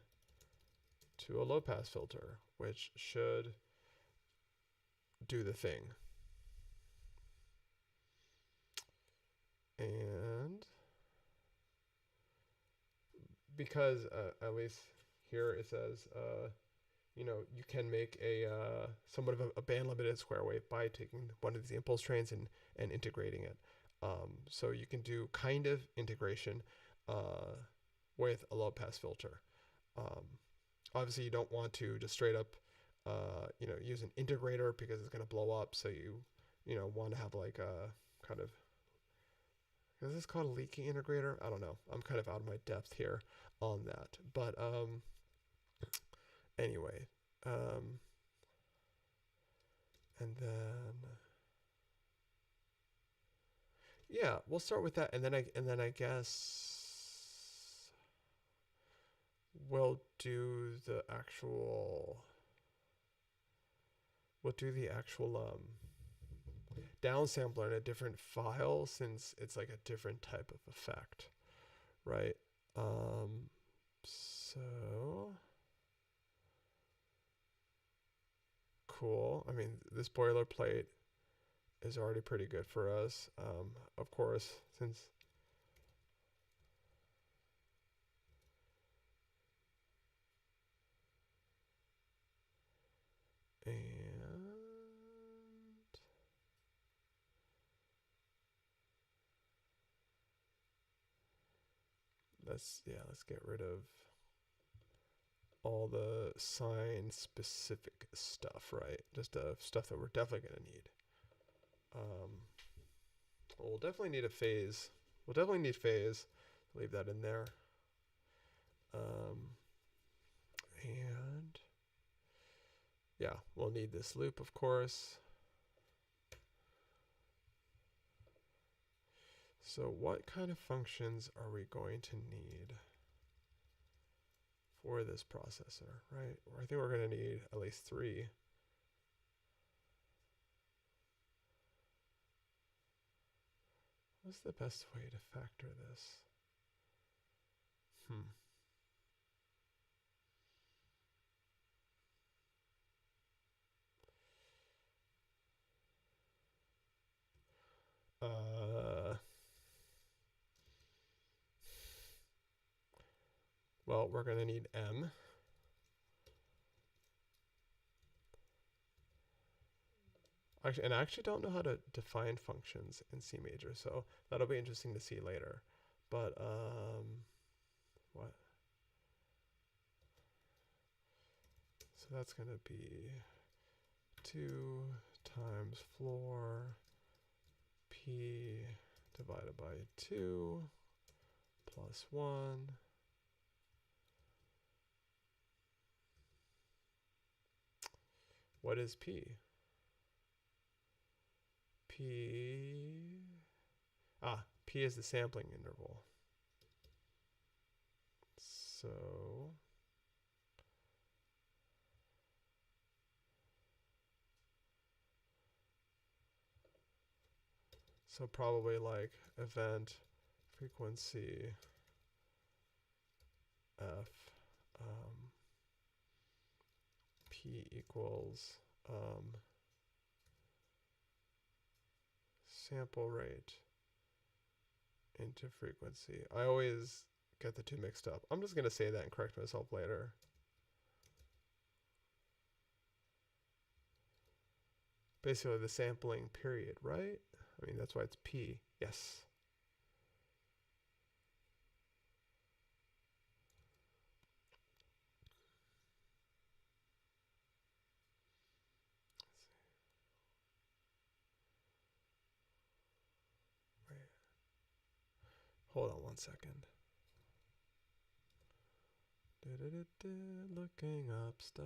to a low pass filter, which should do the thing. And because at least here it says, you know, you can make a somewhat of a band limited square wave by taking one of these impulse trains and integrating it. So you can do kind of integration with a low pass filter. Obviously, you don't want to just straight up, you know, use an integrator because it's going to blow up. So you know, want to have like a kind of, is this called a leaky integrator? I don't know. I'm kind of out of my depth here on that. But anyway, and then yeah, we'll start with that, and then I guess we'll do the actual downsampler in a different file since it's like a different type of effect, right? So well, I mean, this boilerplate is already pretty good for us. Of course, since and let's get rid of all the sign specific stuff, right? Just stuff that we're definitely going to need. We'll definitely need a phase. We'll definitely need phase. Leave that in there. And yeah, we'll need this loop, of course. So what kind of functions are we going to need for this processor, right? I think we're going to need at least 3. What's the best way to factor this? Well, we're going to need M. And I actually don't know how to define functions in Cmajor, so that'll be interesting to see later. But, what? So that's going to be 2 times floor P divided by 2 plus 1. What is P? P is the sampling interval. So probably like event frequency F P equals sample rate into frequency. I always get the two mixed up. I'm just going to say that and correct myself later. Basically the sampling period, right? I mean, that's why it's P. Yes. Hold on one second. Looking up stuff.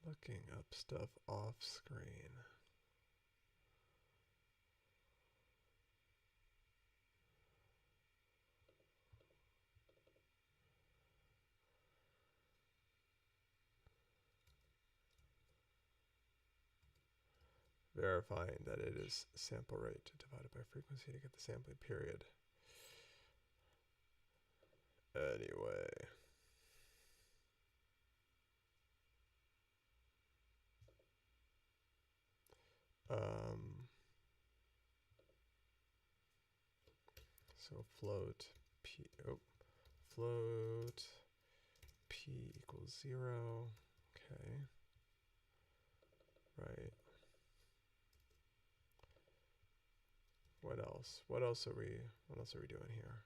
Looking up stuff off screen. Verifying that it is sample rate divided by frequency to get the sampling period. Anyway. So float P equals 0. Okay. Right. What else? What else are we doing here?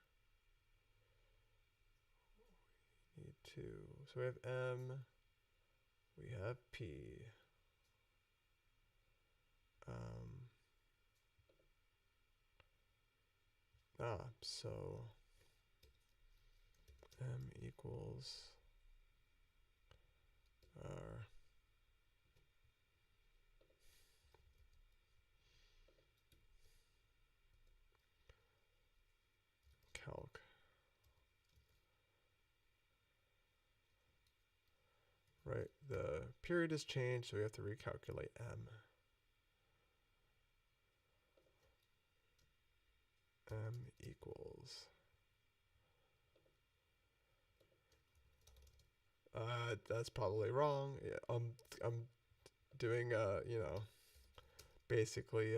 We need to. So we have M. We have P. So M equals our calc. Right, the period has changed, so we have to recalculate M. M equals That's probably wrong. Yeah, I'm doing you know, basically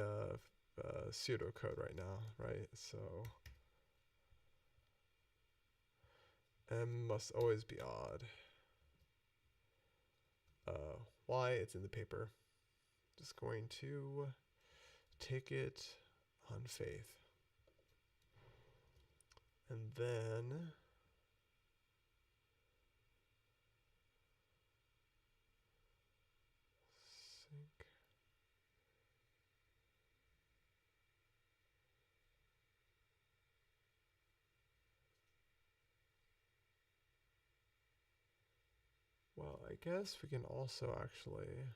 pseudocode right now, right? So M must always be odd. Why? It's in the paper. Just going to take it on faith. And then sync. Well, I guess we can also actually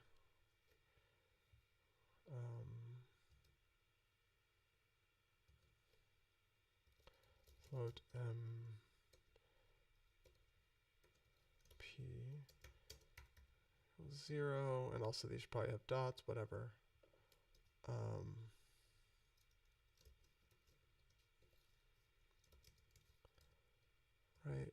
float MP 0, and also these probably have dots, whatever. Right.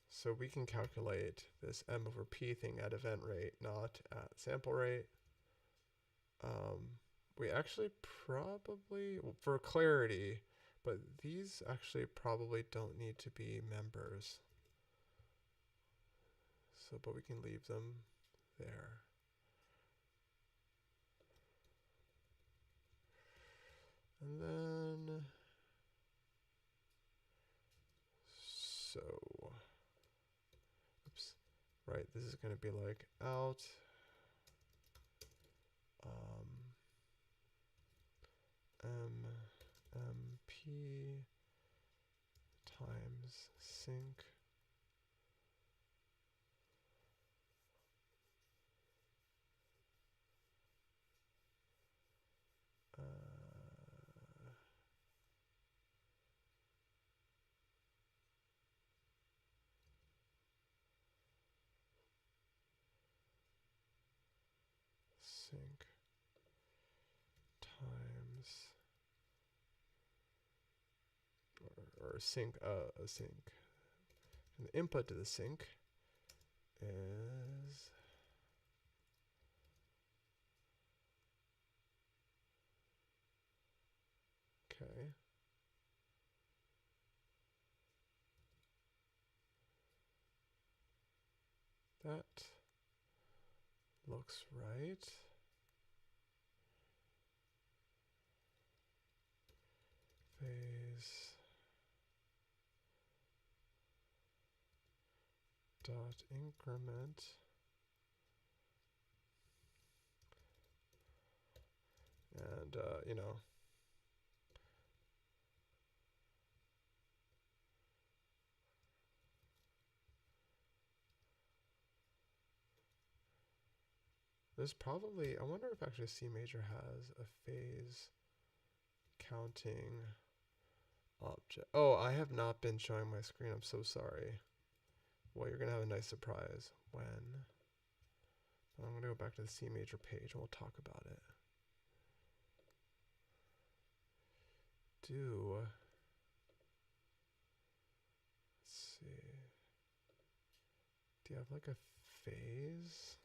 So we can calculate this M over P thing at event rate, not at sample rate. We actually probably, well, for clarity, but these actually probably don't need to be members. So, but we can leave them there. And then, so, oops, right, this is going to be like out, MP times sync sync times or sync sync, and the input to the sync is okay. That looks right. Phase dot increment and you know, there's probably, I wonder if actually Cmajor has a phase counting object. Oh, I have not been showing my screen. I'm so sorry. Well, you're going to have a nice surprise when I'm going to go back to the Cmajor page and we'll talk about it. Let's see. Do you have like a phase?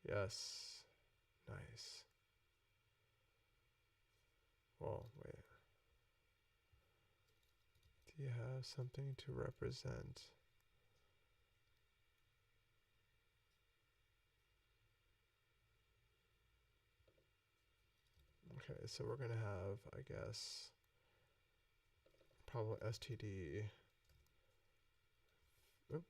Yes. Nice. Well, wait. Do you have something to represent? Okay, so we're going to have, I guess, probably std. Oop.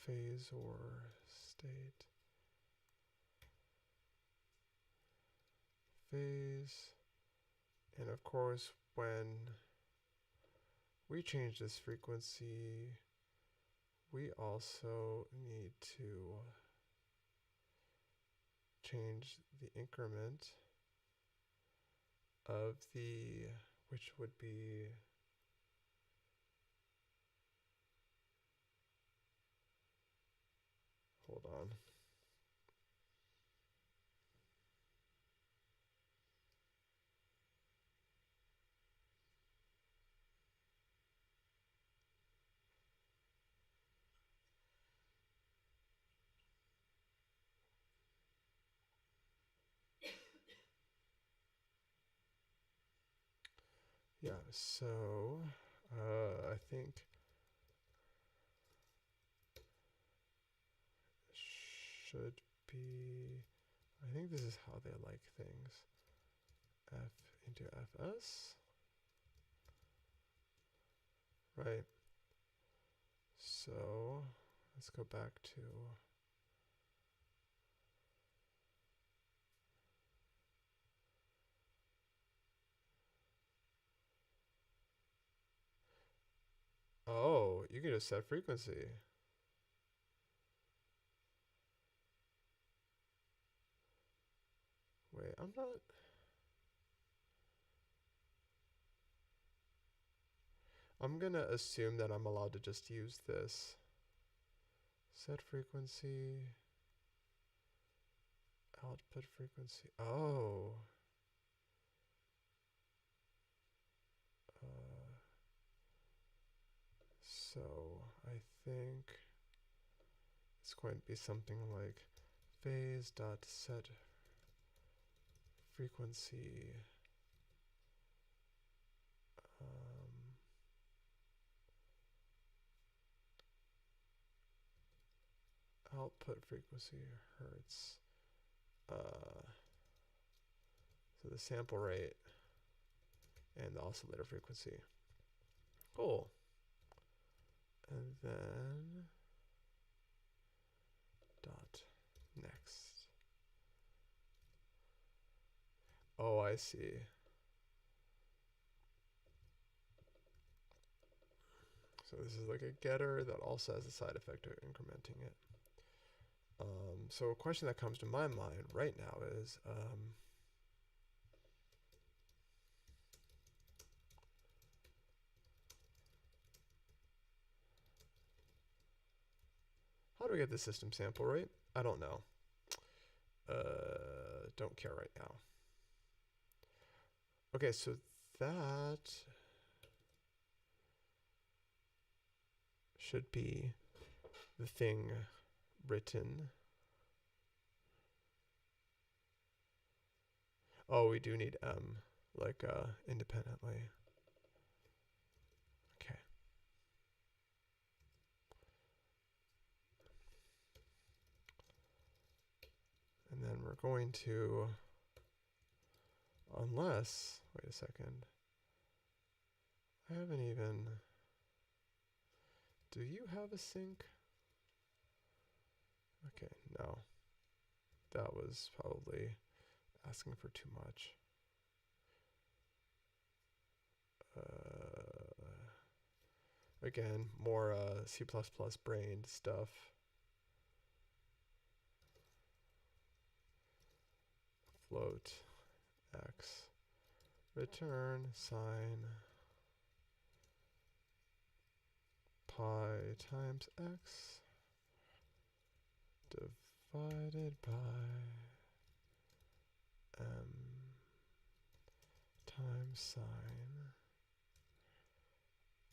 Phase or state. Phase. And of course, when we change this frequency, we also need to change the increment of the, which would be hold on. Yeah, so I think should be, I think this is how they like things. F into Fs, right? So let's go back to, oh, you can just set frequency. Wait, I'm gonna assume that I'm allowed to just use this. Set frequency, output frequency. Oh. So I think it's going to be something like phase dot set frequency output frequency hertz. So the sample rate and the oscillator frequency. Cool. And then dot next. Oh, I see. So this is like a getter that also has a side effect of incrementing it. So a question that comes to my mind right now is, how do we get the system sample rate? I don't know. Don't care right now. Okay, so that should be the thing written. Oh, we do need M, like independently. Okay. And then we're going to, unless, wait a second. I haven't even, do you have a sync? Okay, no. That was probably asking for too much. Again, more C++ brained stuff. Float x, return sign pi times x divided by m times sine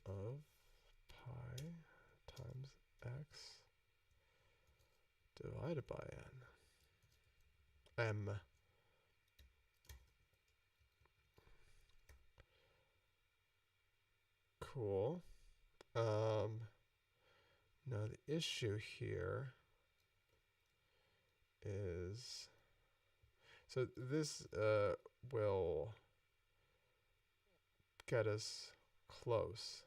of pi times x divided by n. M. Cool. Now the issue here is, so this will get us close,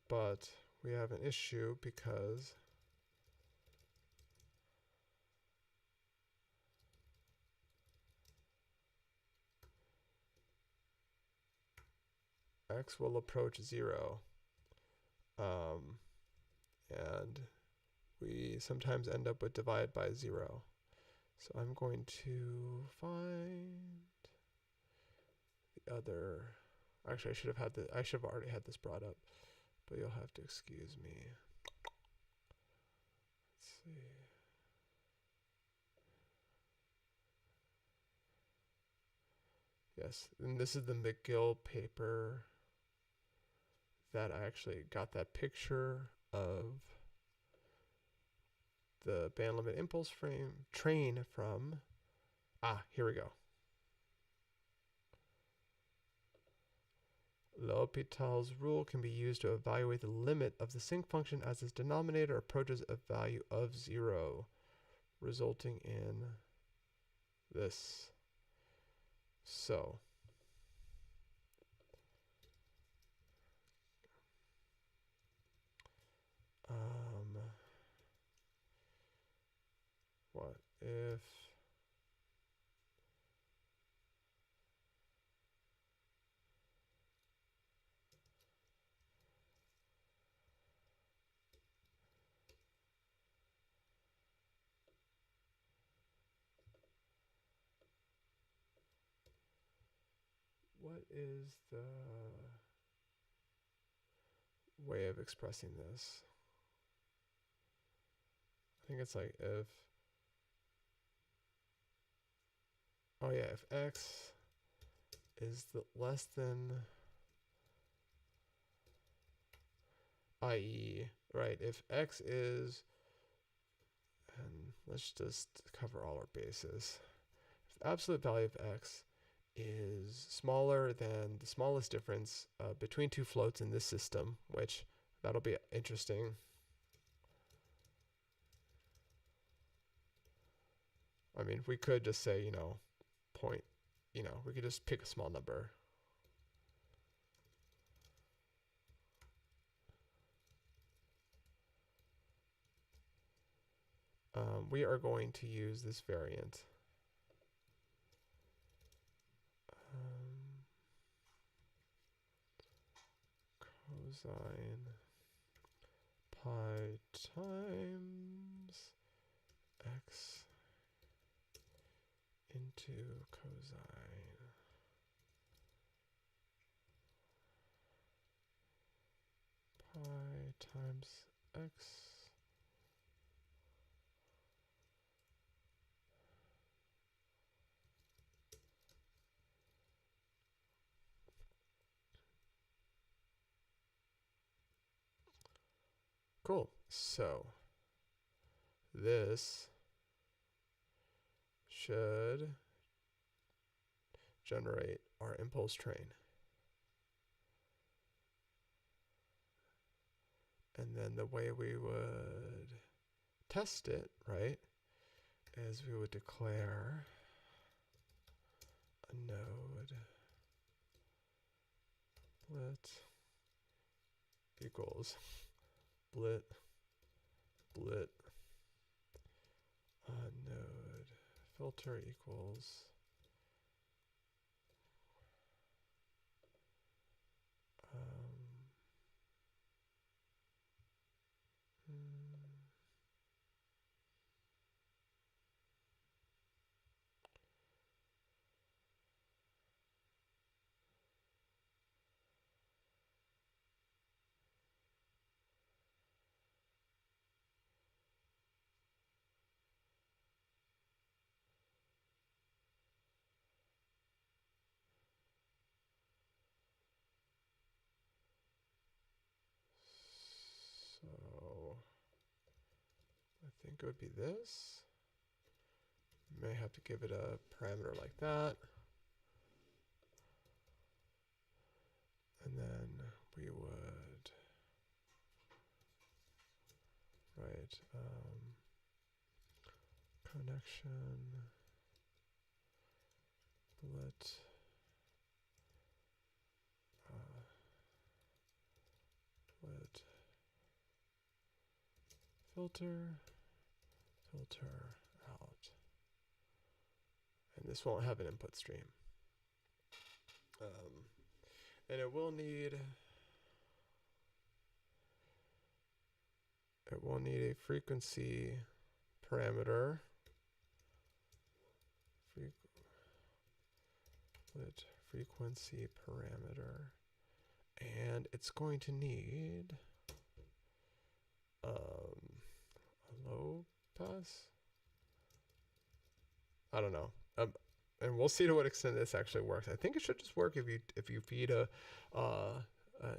but we have an issue because x will approach 0, and we sometimes end up with divide by 0. So I'm going to find the other, actually I should have already had this brought up, but you'll have to excuse me. Let's see. Yes, and this is the McGill paper that I actually got that picture of the band limit impulse frame train from. Ah, here we go. L'Hopital's rule can be used to evaluate the limit of the sinc function as its denominator approaches a value of 0, resulting in this. So, what if what is the way of expressing this? I think it's like if, oh yeah, if x is less than, i.e., right, if x is, and let's just cover all our bases. If the absolute value of x is smaller than the smallest difference between two floats in this system, which that'll be interesting. I mean, we could just say, point, we could just pick a small number. We are going to use this variant. Cosine pi times x into cosine pi times x Cool. So this should generate our impulse train. And then the way we would test it, right, is we would declare a node blit equals blit node filter equals so I think it would be this. May have to give it a parameter like that. And then we would write connection blit blit filter out. And this won't have an input stream. And it will need a frequency parameter. Frequency parameter. And it's going to need a low pass. I don't know. And we'll see to what extent this actually works. I think it should just work if you feed an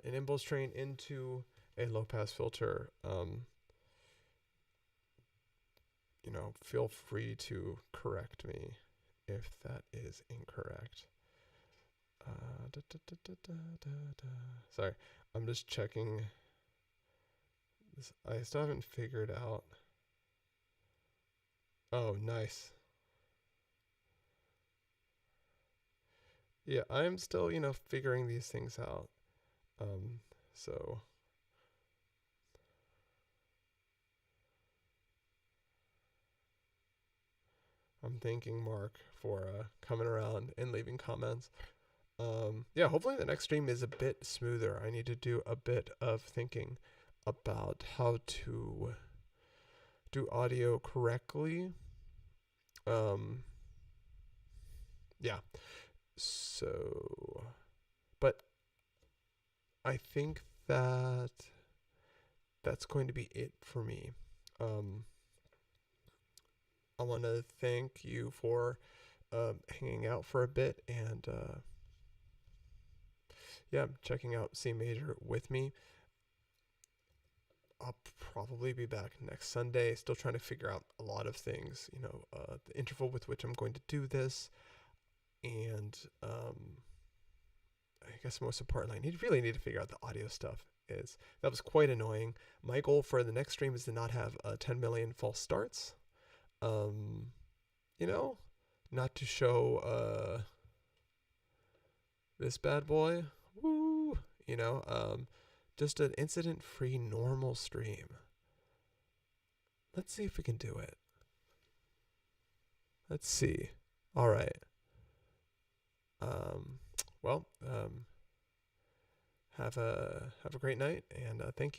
impulse train into a low pass filter. Feel free to correct me if that is incorrect. Sorry, I'm just checking this. I still haven't figured out. Oh, nice. Yeah, I'm still, figuring these things out. So I'm thanking Mark for coming around and leaving comments. Yeah, hopefully the next stream is a bit smoother. I need to do a bit of thinking about how to do audio correctly. Yeah. So, but I think that's going to be it for me. I want to thank you for hanging out for a bit and yeah, checking out Cmajor with me. I'll probably be back next Sunday. Still trying to figure out a lot of things, the interval with which I'm going to do this, and I guess most importantly, I really need to figure out the audio stuff. That was quite annoying. My goal for the next stream is to not have 10 million false starts. Not to show this bad boy. Woo! Just an incident-free normal stream. Let's see if we can do it. Let's see. All right. Well, have a great night, and thank you.